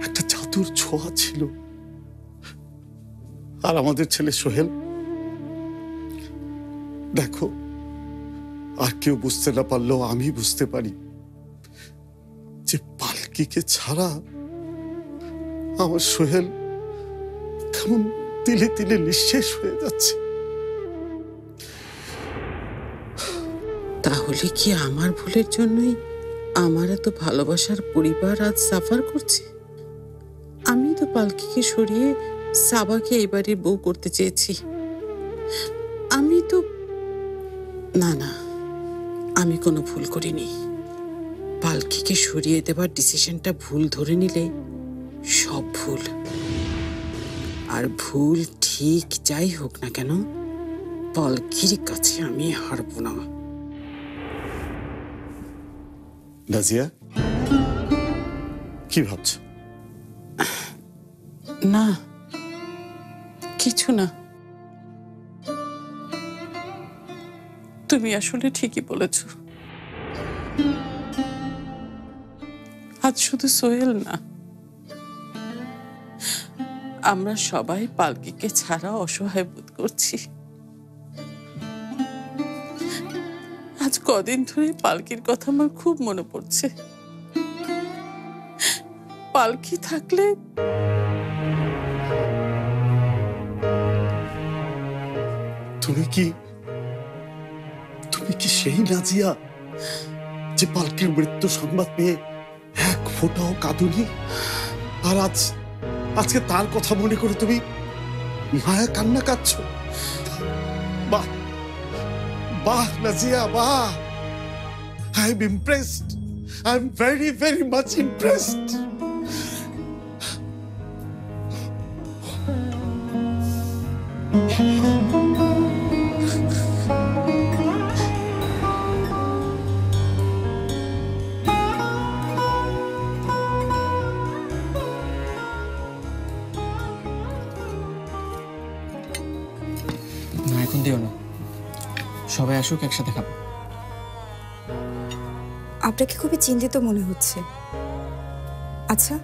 একটা জাদুর ছোঁয়া ছিল। আর আমাদের ছেলে সোহেল, দেখো, আর কেউ বুঝতে না পারলেও আমি বুঝতে পারি যে পালকিকে ছাড়া আমার সোহেল কেমন তিলে তিলে নিঃশেষ হয়ে যাচ্ছে। তাহলে কি আমার ভুলের জন্যই আমার এত ভালোবাসার পরিবার আজ সাফার করছে? আমি তো পালকিকে সরিয়ে সাবাকে এই বাড়ির বউ করতে চেয়েছি। আমি তো না না, আমি কোনো ভুল করিনি। পালকিকে সরিয়ে দেবার ডিসিশনটা ভুল ধরে নিলে সব ভুল। আর ভুল ঠিক যাই হোক না কেন, পালকির কাছে আমি হারব না। নাজিয়া, কি ভাবছ? না, কিছু না। তুমি আসলে ঠিকই বলেছ। আজ শুধু সোহেল না, আমরা সবাই পালকিকে ছাড়া অসহায় বোধ করছি। আজ কদিন ধরে পালকির কথা আমার খুব মনে পড়ছে। পালকি থাকলে তুমি কি সেই নাজিয়া যে পালকির মৃত্যু সংবাদ পেয়ে এক ফোঁটাও কাঁদুনি? আর আজকে তার কথা মনে করে তুমি মায়া কান্না কাঁদছ? বাহ বাহ নাজিয়া, বাহ! I am impressed. I am very very much impressed. না, এখন দিও না, সবাই আসুক, একসাথে খাবো। আপনাকে খুবই চিন্তিত মনে হচ্ছে। আচ্ছা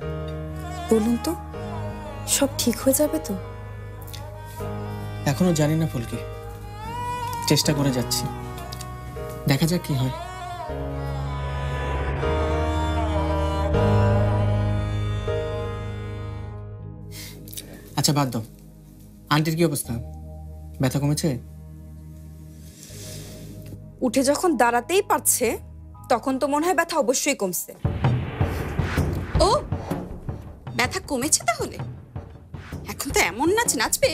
বলুন তো, সব ঠিক হয়ে যাবে তো? এখনো জানি না ফুলকি, চেষ্টা করে যাচ্ছি, দেখা যাক কি হয়। আচ্ছা বাদ দাও, আন্টির কি অবস্থা? ব্যথা কমেছে? উঠে যখন দাঁড়াতেই পারছে তখন তো মনে হয় ব্যথা অবশ্যই কমছে। ও, ব্যথা কমেছে তাহলে? এখন তো এমন নাচ নাচবে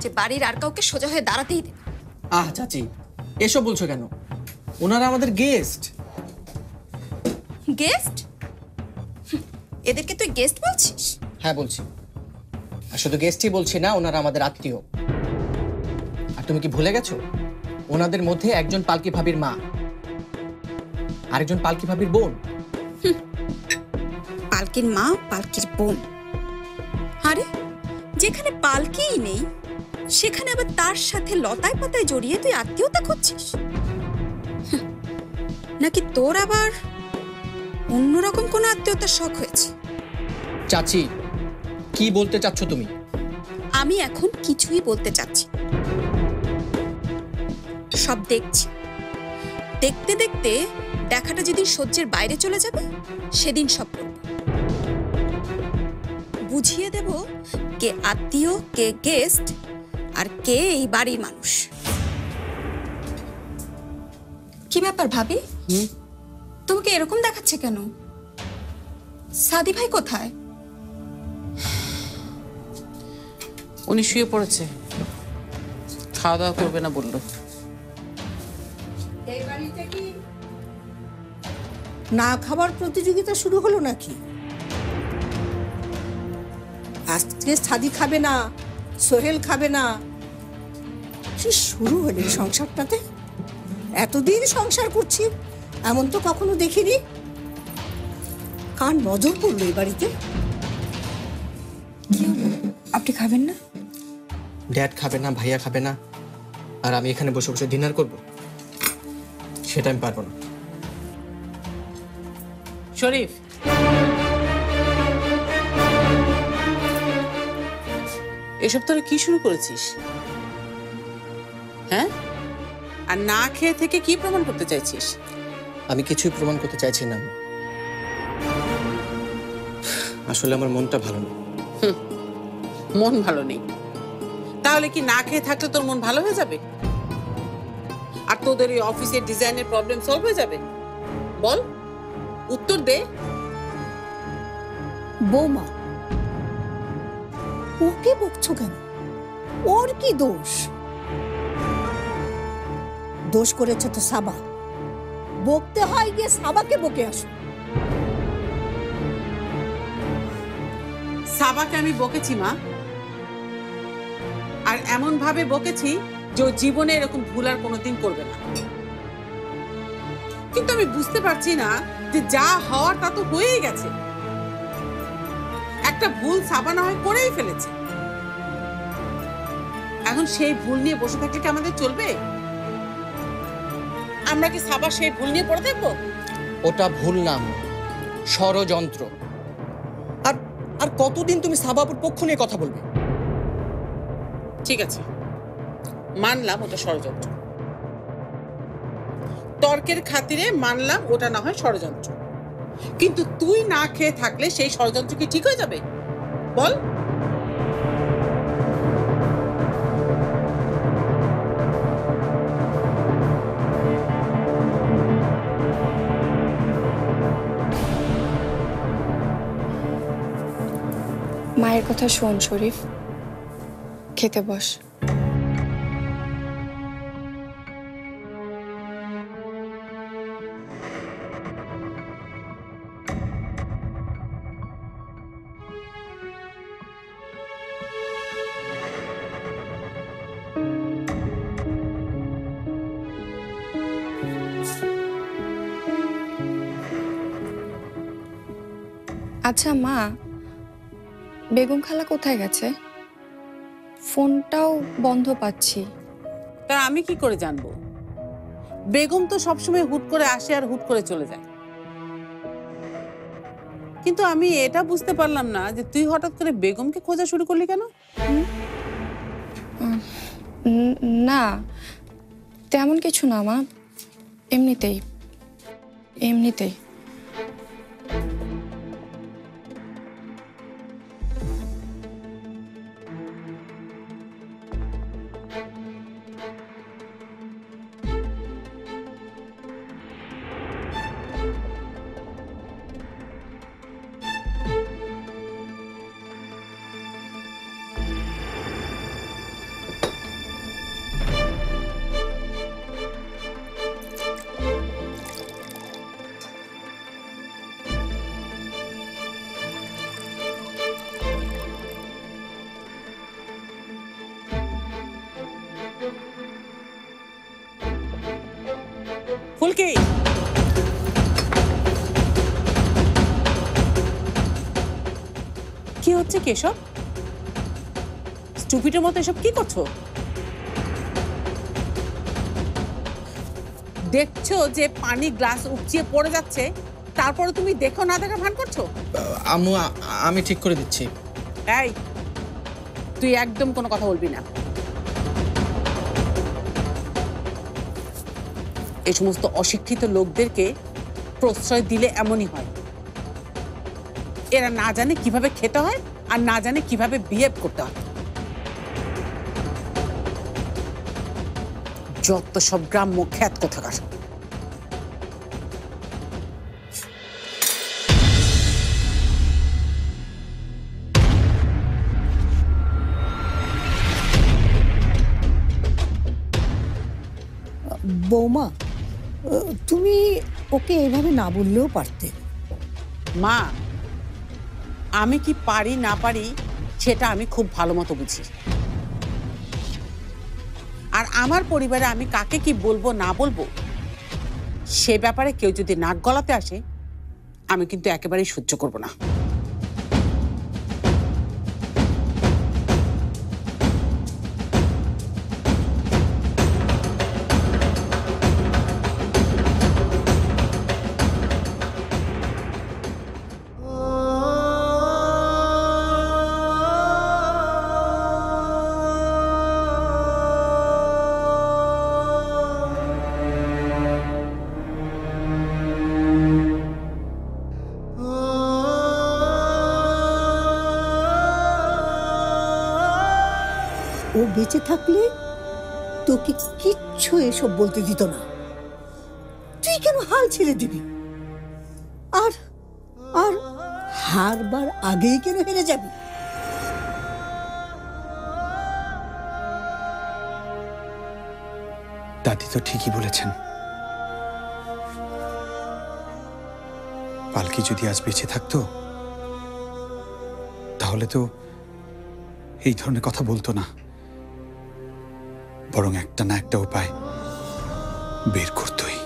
যে বাড়ির আর কাউকে সোজা হয়ে দাঁড়াতেই দেবে। আহ চাচি, এসব বলছো কেন? ওনারা আমাদের গেস্ট। গেস্ট? এদেরকে তুই গেস্ট বলছিস? হ্যাঁ বলছি, আর শুধু গেস্টই বলছি না, ওনারা আমাদের আত্মীয়। আর তুমি কি ভুলে গেছো, ওনাদের মধ্যে একজন পালকি ভাবির মা, আরেকজন পালকি ভাবির বোন। পালকির মা, পালকির বোন? আরে যেখানে পালকিই নেই সেখানে আবার তার সাথে লতায় পাতায় জড়িয়ে তুই আত্মীয়তা করছিস? নাকি তোর আবার অন্যরকম কোনো আত্মীয়তার শখ হয়েছে? চাচি, কি বলতে চাচ্ছ তুমি? আমি এখন কিছুই বলতে চাচ্ছি, সব দেখছি। দেখতে দেখতে দেখাটা যেদিন সহ্যের বাইরে চলে যাবে সেদিন সব করব। বুঝিয়ে দেব কে আত্মীয়, কে গেস্ট, আর কে এই বাড়ির মানুষ। কি ব্যাপার ভাবি, তোমাকে এরকম দেখাচ্ছে কেন? সাদি ভাই কোথায়? উনি শুয়ে পড়েছে, খাওয়া দাওয়া করবে না বললো। এই বাড়িতে কি না খাবার প্রতিযোগিতা শুরু হলো নাকি? আজকে সাদি খাবে না, সোহেল খাবে না, কি শুরু হলো সংসারটাতে? এতদিন সংসার করছি, এমন তো কখনো দেখিনি। কার নজর পড়লো এই বাড়িতে? আপনি খাবেন না? ড্যাড খাবে না, ভাইয়া খাবে না, আর আমি এখানে বসে বসে ডিনার করব? সেটা আমি পারবো না। শরীফ, এসব তোরা কি শুরু করেছিস? হ্যাঁ, আর না খেয়ে থেকে কি প্রমাণ করতে চাইছিস? আমি কিছুই প্রমাণ করতে চাইছি না। আসলে আমার মনটা ভালো নেই। মন ভালো নেই? তাহলে কি না খেয়ে থাকলে তোর মন ভালো হয়ে যাবে? আর তোদের এই অফিসের ডিজাইনের প্রবলেম সলভ হয়ে যাবে? বল, উত্তর দে। বৌমা, ওকে বকছো কেন? ওর কি দোষ? দোষ করেছে তো সাবা। বকতে হয় গিয়ে সাবাকে বকে আসো। সাবাকে আমি বকেছি মা, আর এমন ভাবে বকেছি যে ও জীবনে এরকম ভুল আর কোনোদিন করবে না। কিন্তু আমি বুঝতে পারছি না যে যা হওয়ার তা তো হয়েই গেছে। একটা ভুল সাবা না হয় করেই ফেলেছে, এখন সেই ভুল নিয়ে বসে থাকলে কি আমাদের চলবে? আমরা কি সাবা সেই ভুল নিয়ে পড়ে থাকবো? ওটা ভুল নাম, ষড়যন্ত্র। আর আর কতদিন তুমি সাবাবুর পক্ষ নিয়ে কথা বলবে? ঠিক আছে, মানলাম ওটা ষড়যন্ত্র, তর্কের খাতিরে মানলাম ওটা না হয় ষড়যন্ত্র। কিন্তু তুই না খেয়ে থাকলে সেই ষড়যন্ত্র কি ঠিক হয়ে যাবে? বল। মায়ের কথা শোন শরীফ, খেতে বস। আচ্ছা মা, বেগম খালা কোথায় গেছে? ফোনটাও বন্ধ পাচ্ছি। তা আমি কি করে জানবো? বেগম তো সবসময় হুট করে আসে আর হুট করে চলে যায়। কিন্তু আমি এটা বুঝতে পারলাম না যে তুই হঠাৎ করে বেগমকে খোঁজা শুরু করলি কেন? না তেমন কিছু না মা, এমনিতেই এমনিতেই। ফুলকি, কি হচ্ছে কেশব? স্টুপিডের মতো এসব কি করছো? দেখছো যে পানি গ্লাস উপচিয়ে পড়ে যাচ্ছে, তারপরে তুমি দেখো না দেখা ভান করছো? আম্মু, আমি ঠিক করে দিচ্ছি। এই, তুই একদম কোনো কথা বলবি না। এই সমস্ত অশিক্ষিত লোকদেরকে প্রশ্রয় দিলে এমনই হয়। এরা না জানে কিভাবে খেতে হয় আর না জানে কিভাবে বিহেভ করতে হয়। যত সব গ্রাম্য খ্যাত কোথাকার। বৌমা, তুমি ওকে এভাবে না বললেও পারতে। মা, আমি কি পারি না পারি সেটা আমি খুব ভালো মতো বুঝি। আর আমার পরিবারে আমি কাকে কি বলবো না বলবো সে ব্যাপারে কেউ যদি নাক গলাতে আসে, আমি কিন্তু একেবারেই সহ্য করব না। বেঁচে থাকলে তোকে কিচ্ছু এসব বলতে দিত না। তুই কেন হাল ছেড়ে দিবি? আর আর হারবার আগেই কেন হেরে যাবি? দাদি তো ঠিকই বলেছেন। পালকি যদি আজ বেঁচে থাকতো তাহলে তো এই ধরনের কথা বলতো না, বরং একটা না একটা উপায় বের করতোই।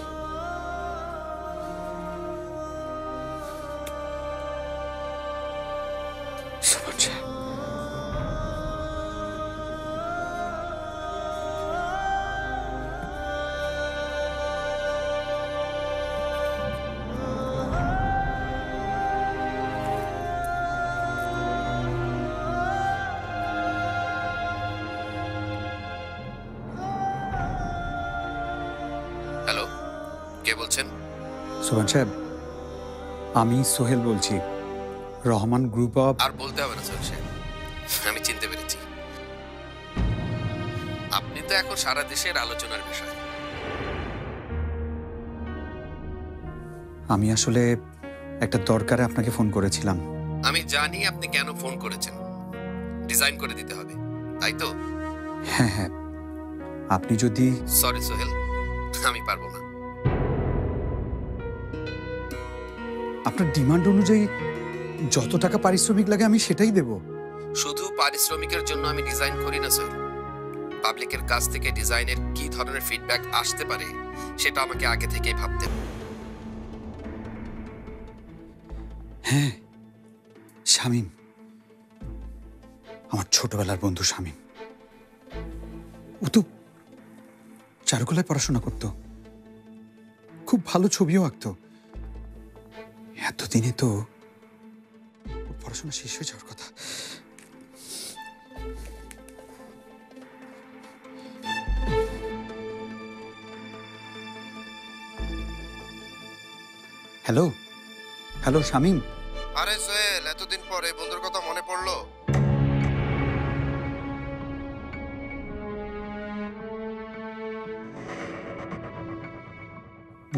হ্যালো, কে বলছেন? সোহান সাহেব, আমি সোহেল বলছি, রহমান গ্রুপ অফ। আর বলতে হবে না সোহেল সাহেব, আমি চিনতে পেরেছি। আপনি তো এখন সারা দেশের আলোচনার বিষয়। আমি আসলে একটা দরকারে আপনাকে ফোন করেছিলাম। আমি জানি আপনি কেন ফোন করেছেন। ডিজাইন করে দিতে হবে, তাই তো? হ্যাঁ হ্যাঁ, আপনি যদি। সরি সোহেল, আমি পারবো না। আপনার ডিমান্ড অনুযায়ী যত টাকা পারিশ্রমিক লাগে আমি সেটাই দেব। শুধু পারিশ্রমিকের জন্য আমি ডিজাইন করি না স্যার। পাবলিকের কাছ থেকে ডিজাইনের কি ধরনের ফিডব্যাক আসতে পারে সেটা আমাকে আগে থেকেই ভাবতে হবে। হ্যাঁ, শামীম, আমার ছোটবেলার বন্ধু শামীম, ও তো চারুকলায় পড়াশোনা করত, খুব ভালো ছবিও আঁকতো। এতদিনে তো পড়াশোনা শেষ হয়ে যাওয়ার কথা। Hello hello Shamim. আরে সোহেল, এতদিন পরে বন্ধুর কথা মনে পড়লো?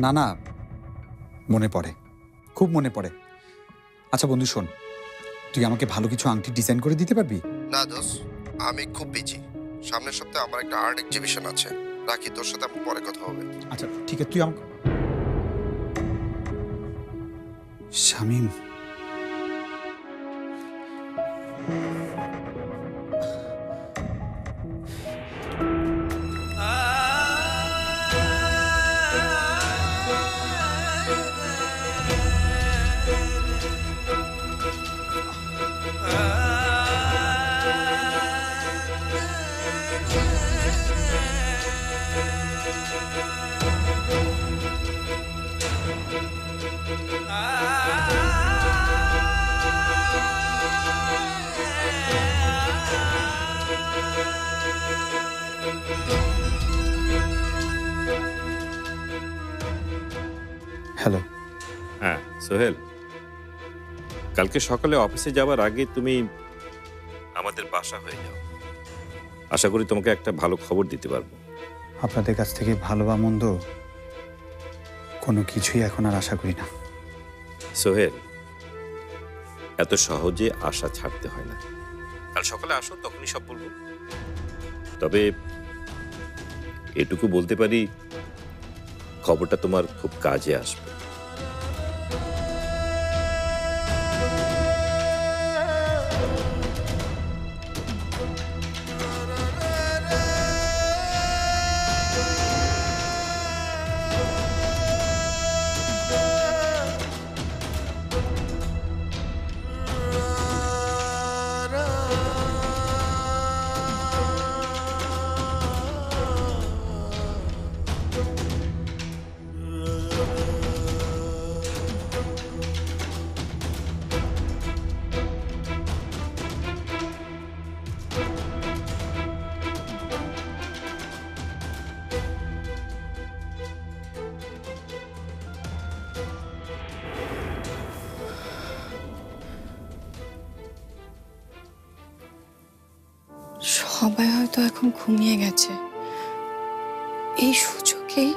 না না, মনে পড়ে, খুব মনে পড়ে। আচ্ছা বন্ধু শোন, তুই আমাকে ভালো কিছু আংটি ডিজাইন করে দিতে পারবি? না দোষ, আমি খুব বিজি। সামনের সপ্তাহে আমার একটা আর্ট এক্সিবিশন আছে। রাখি, তোর সাথে আমার পরে কথা হবে। আচ্ছা ঠিক আছে, তুই আমাকে। শামীম, হ্যালো। হ্যাঁ সোহেল, কালকে সকালে অফিসে যাওয়ার আগে তুমি আমাদের বাসা হয়ে যাও। আশা করি তোমাকে একটা ভালো খবর দিতে পারবো। আপনাদের কাছ থেকে ভালো বা মন্দ কোনো কিছুই এখন আর আশা করি না। সোহেল, এত সহজে আশা ছাড়তে হয় না। কাল সকালে আসো, তখনই সব বলবো। তবে এটুকু বলতে পারি, খবরটা তোমার খুব কাজে আসবে। সবাই হয়তো এখন ঘুমিয়ে গেছে। এই সুযোগেই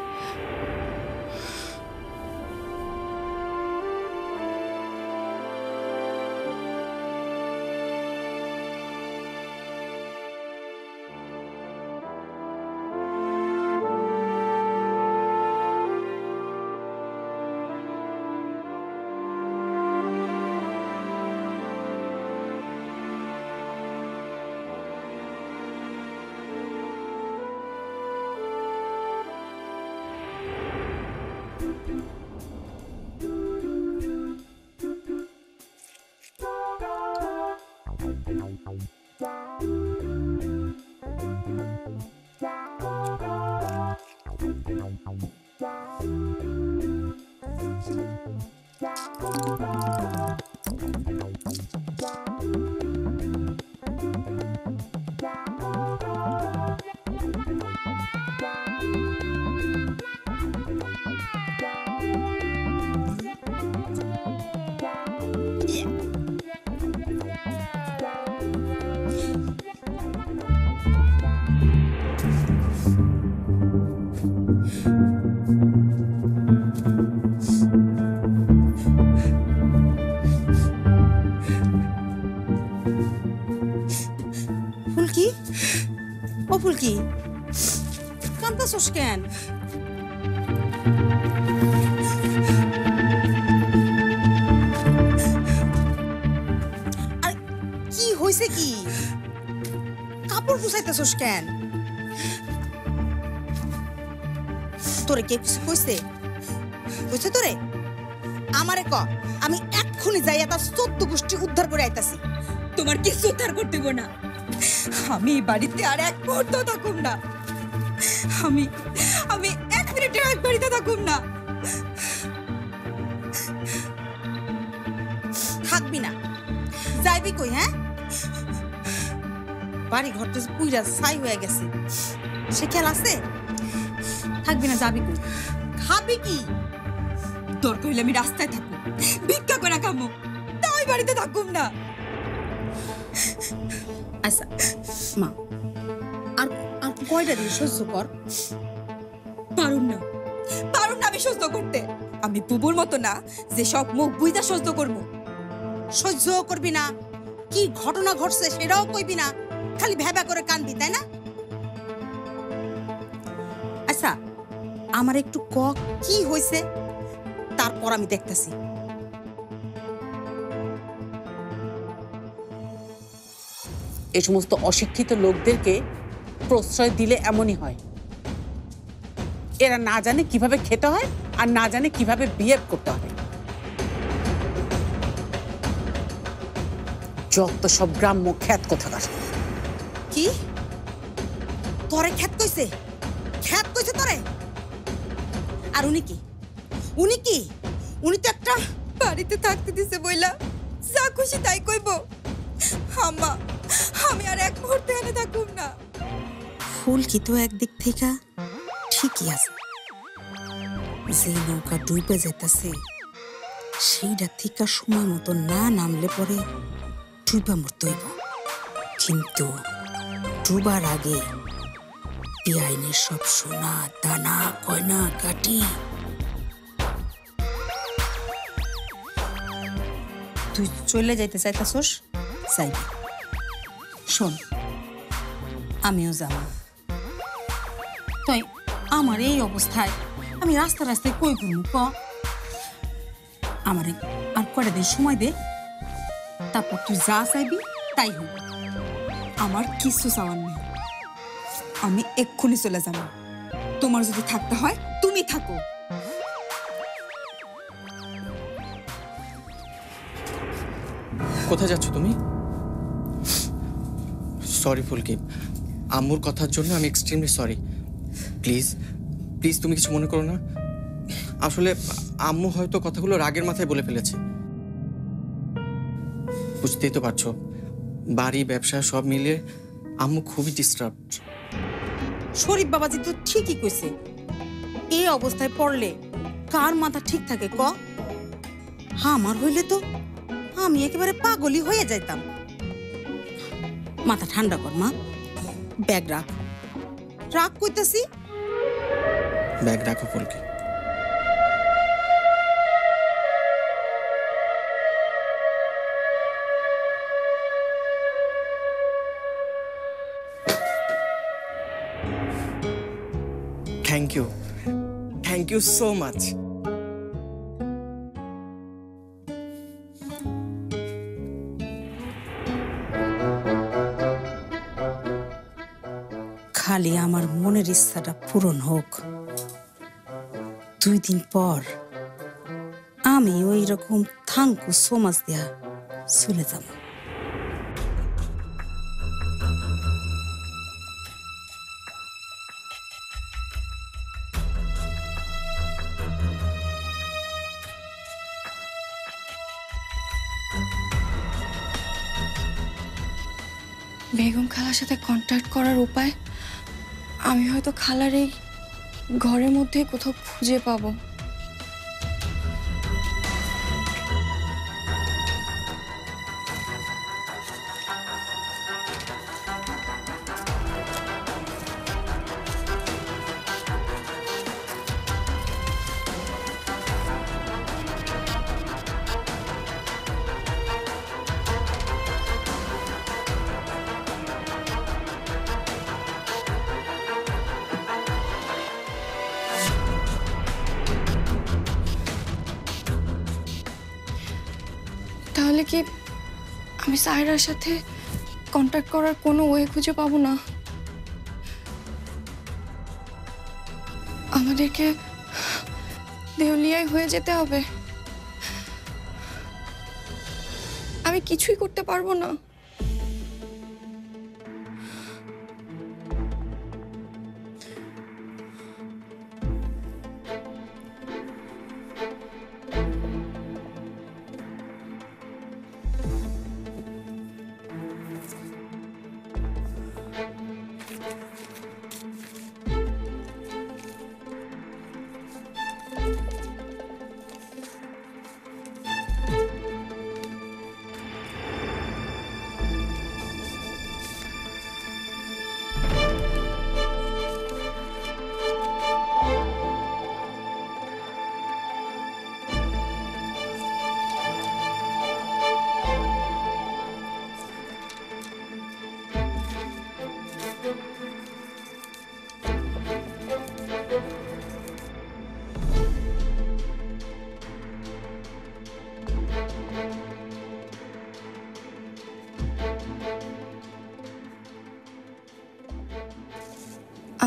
ফুলকি, ও ফুলকি, কান্দাছস কেন? আর কি হইছে কি? কাপড় গুছাইতেছস কেন? তোরে কে কিছু কইছে? কইছে তোরে? আমারে ক, আমি এক্ষুনি যাইয়া তার 14 গোষ্ঠী উদ্ধার করে আইতাছি। তোমার কিছু উদ্ধার করতে হইব না। আমি এই বাড়িতে আর এক মুহূর্ত থাকুম না। আমি আমি 1 মিনিটে এক বাড়িতে থাকুম না। থাকবি না, যাইবি কই? হ্যাঁ, বাড়ি ঘর তো পুইরা ছাই হয়ে গেছে, সে খেয়াল আছে? থাকবি না, যাবি কই? খাবি কি? দরকার হইলে আমি রাস্তায় থাকুম, ভিক্ষা করে খামো, তাই বাড়িতে থাকুম না। আচ্ছা মা, আর আর কয়টা দিন সহ্য কর। পারুম না, পারুম না আমি সহ্য করতে। আমি বুবুর মতো না যে সব মুখ বুইজা সহ্য করবো। সহ্য করবি না? কি ঘটনা ঘটছে সেটাও কইবি না, খালি ভ্যাবা করে কানবি, তাই না? আচ্ছা আমার একটু ক, কি হয়েছে, তারপর আমি দেখতেছি। এই সমস্ত অশিক্ষিত লোকদেরকে প্রশ্রয় দিলে এমনই হয়। এরা না জানে কিভাবে খেতে হয় আর না জানে কিভাবে বিহেভ করতে হবে। যত সব গ্রাম্য খ্যাত কোথাকার। কি তোরে খ্যাত কইছে? খ্যাত কইছে তোরে? আর উনি কি? উনি কি? উনি তো একটা বাড়িতে থাকতে দিছে বইলা যা খুশি তাই কইব। আম্মা, আমি আর এক মুহূর্তে এনে থাকুম না। ফুল কি তো একদিক থেকে ঠিকই আছে, যে নৌকা ডুবে যেতেছে সেইটা থেকে সময় মতো না নামলে পরে ডুবা মরতে হইব। কিন্তু ডুবার আগে বেআইনের সব সোনা দানা গয়না কাটি তুই চলে যাইতে চাইতাছস, যাইবি। শোন, আমিও যাব। তাই আমার এই অবস্থায় আমি রাস্তা রাস্তায় কই ঘুরবো ক? আমার আর কয়টা দিন সময় দে, তারপর তুই যা চাইবি তাই হইব। আমার কিছু চাওয়ার নেই, আমি এক্ষুনি চলে যাব। তোমার যদি থাকতে হয় তুমি থাকো। কোথায় যাচ্ছ তুমি? সরি ফুলকি, আম্মুর কথার জন্য আমি এক্সট্রিমলি সরি। প্লিজ প্লিজ তুমি কিছু মনে করো না। আসলে আম্মু হয়তো কথাগুলো রাগের মাথায় বলে ফেলেছে। বুঝতেই তো পারছো, বাড়ি ব্যবসা সব মিলে আম্মু খুবই ডিস্টার্বড। শরীফ বাবাজি তো ঠিকই কইছে, এই অবস্থায় পড়লে কার মাথা ঠিক থাকে ক? আমার হইলে তো আমি একেবারে পাগলই হয়ে যাইতাম। মাথা ঠান্ডা কর মা, ব্যাগ রাখ। রাখ কইতাছি। ব্যাগ রাখো পলকি। Thank you so much. খালি আমার মনের ইচ্ছাটা পূরণ হোক। 2 দিন পর আমি ওই রকম থাঙ্কু সমাজ দেয়া চলে যাব। বেগম খালার সাথে কন্ট্যাক্ট করার উপায় আমি হয়তো খালার এই ঘরের মধ্যে কোথাও খুঁজে পাবো। তাহলে কি আমি সায়রার সাথে কন্ট্যাক্ট করার কোনো ওয়ে খুঁজে পাবো না? আমাদেরকে দেউলিয়ায় হয়ে যেতে হবে। আমি কিছুই করতে পারবো না।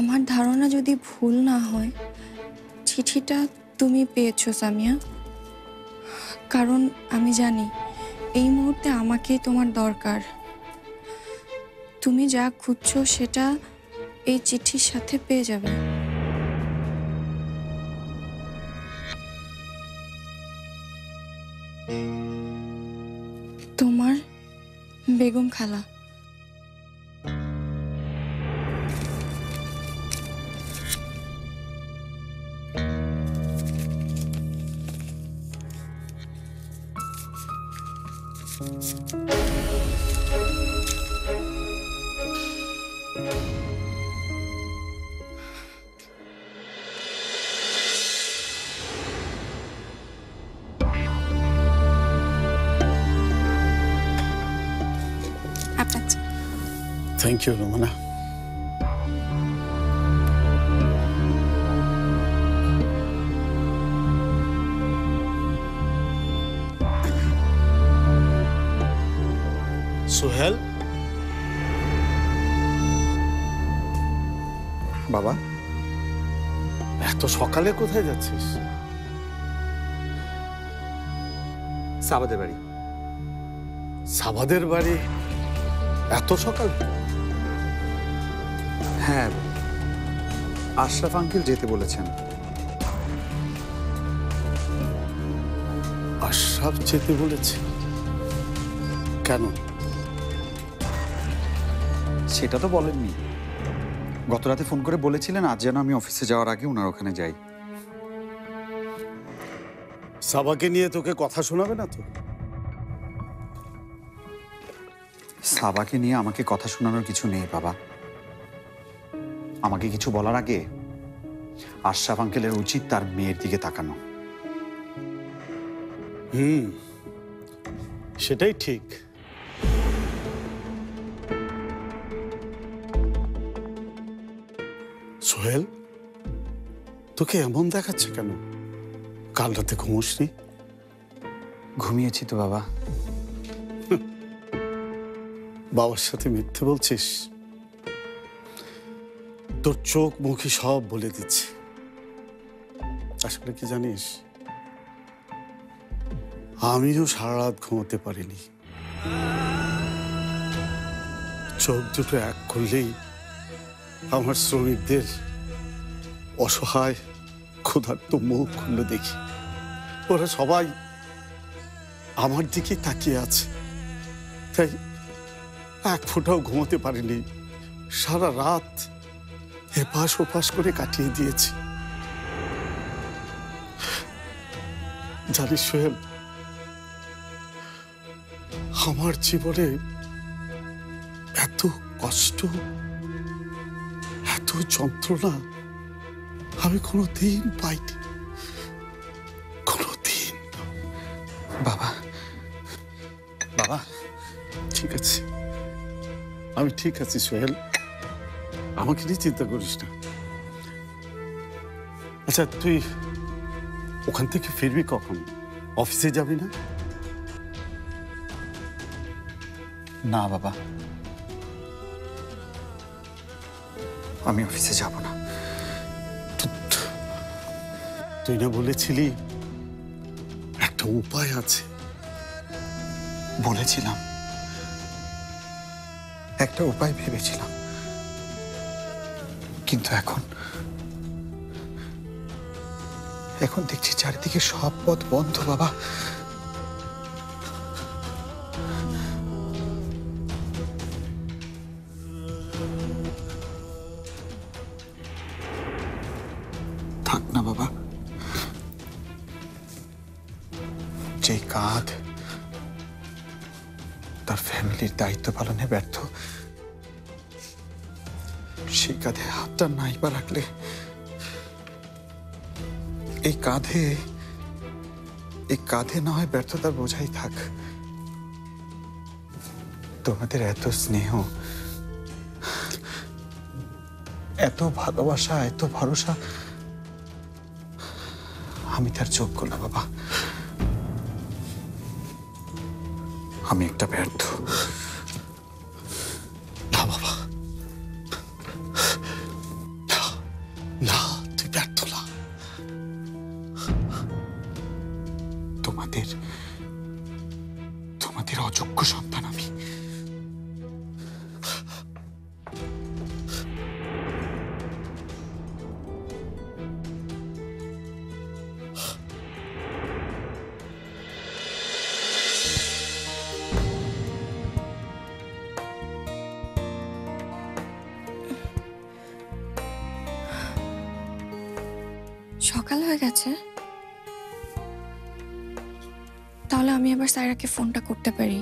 আমার ধারণা যদি ভুল না হয়, চিঠিটা তুমি পেয়েছো সামিয়া। কারণ আমি জানি এই মুহূর্তে আমাকেই তোমার দরকার। তুমি যা খুঁজছো সেটা এই চিঠির সাথে পেয়ে যাবে। তোমার বেগম খালা। Thank you Romana. সোহেল, বাবা এত সকালে কোথায় যাচ্ছিস? সাবাদের বাড়ি। সাবাদের বাড়ি এত সকাল? হ্যাঁ, আশরাফ আঙ্কেল যেতে বলেছেন। আশরাফ যেতে বলেছে? কেন? সেটা তো বলেননি। গত রাতে ফোন করে বলেছিলেন আজ যেন আমি অফিসে যাওয়ার আগে ওনার ওখানে যাই। সাবাকে নিয়ে তোকে কথা শোনাবে না তো? সাবাকে নিয়ে আমাকে কথা শোনানোর কিছু নেই বাবা। আমাকে কিছু বলার আগে আশরাফ আঙ্কেলের উচিত তার মেয়ের দিকে তাকানো। সেটাই ঠিক। সোহেল, তোকে এমন দেখাচ্ছে কেন? কাল রাতে ঘুমোসনি? ঘুমিয়েছি তো বাবা। বাবার সাথে মিথ্যে বলছিস? তোর চোখ মুখে সব বলে দিচ্ছে। আসলে কি জানিস, আমিও সারা রাত ঘুমোতে পারিনি। চোখ দুটো এক করলেই আমার শ্রমিকদের অসহায় ক্ষুধার্ত মুখ খুলে দেখি। ওরা সবাই আমার দিকে তাকিয়ে আছে, তাই এক ফোঁটাও ঘুমোতে পারিনি। সারা রাত এপাশ ওপাশ করে কাটিয়ে দিয়েছি। জানিস সোহেল, আমার জীবনে এত কষ্ট, এত যন্ত্রণা আমি কোনোদিন পাইনি, কোনোদিন। বাবা, বাবা, ঠিক আছে, আমি ঠিক আছি সোহেল, আমাকে নিয়ে চিন্তা করিস না। আচ্ছা, তুই ওখান থেকে ফিরবি কখন? অফিসে যাবি না? না বাবা, আমি অফিসে যাব না। তুই না বলেছিলি একটা উপায় আছে? বলেছিলাম, একটা উপায় ভেবেছিলাম, কিন্তু এখন দেখছি চারিদিকে সব পথ বন্ধ বাবা। থাক না বাবা, যে কাঁধ তার ফ্যামিলির দায়িত্ব পালনে ব্যর্থ, সেই কাঁধে হাতটা নাইবা রাখলে এই কাঁধে না হয় ব্যর্থতার বোঝাই থাক। তোমাদের এত স্নেহ, এত ভালোবাসা, এত ভরসা আমি তার যোগ্য না বাবা। আমি একটা ব্যর্থ। না বাবা, না, তুই ব্যর্থ না। তোমাদের অযোগ্য সন্তান আমি। সকাল হয়ে গেছে, তাহলে আমি আবার সায়রাকে ফোনটা করতে পারি।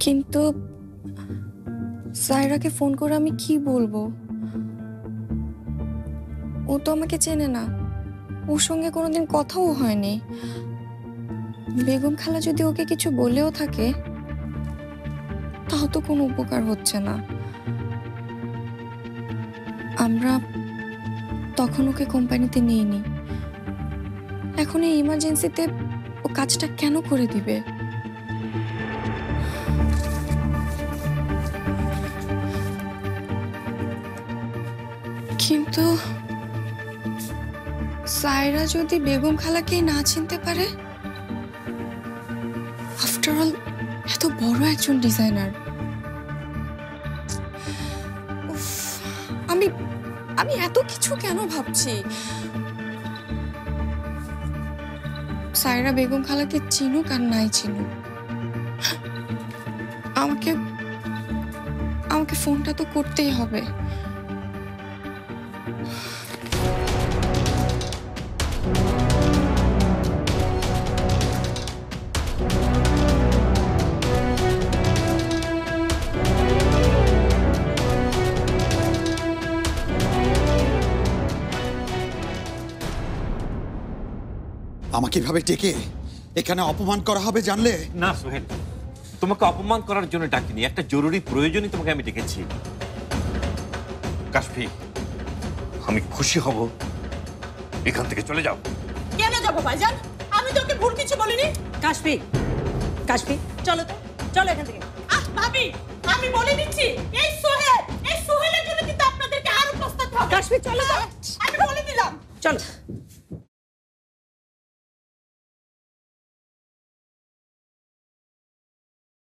কিন্তু সায়রাকে ফোন করে আমি কি বলবো? ও তো আমাকে চেনে না, ওর সঙ্গে কোনোদিন কথাও হয়নি। বেগম খালা যদি ওকে কিছু বলেও থাকে তাও তো কোনো উপকার হচ্ছে না। আমরা তখন ওকে কোম্পানিতে নিইনি, এখন এই ইমার্জেন্সিতে ও কাজটা কেন করে দিবে? কিন্তু সায়রা যদি বেগম খালাকে না চিনতে পারে, আফটার অল এত বড় একজন ডিজাইনার। আমি এত কিছু কেন ভাবছি? সায়রা বেগম খালাকে চিনুক আর নাই চিনুক, আমাকে আমাকে ফোনটা তো করতেই হবে। আমাকে এভাবে ডেকে এখানে অপমান করা হবে জানলে? না সোহেল, তোমাকে অপমান করার জন্য ডাকিনি, একটা জরুরি প্রয়োজনই তোমাকে আমি ডেকেছি। কাশফি, আমি খুশি হব এখান থেকে চলে যাও। কেন যাবো ভাইজান? আমি তোকে ভুল কিছু বলিনি। কাশফি, কাশফি চলো তো, চলো এখান থেকে। ভাবি, আমি বলে দিচ্ছি এই সোহেলের জন্য কিন্তু আপনাদেরকে আরো প্রস্তাব হবে। কাশফি চলো, আমি বলে দিলাম, চলো।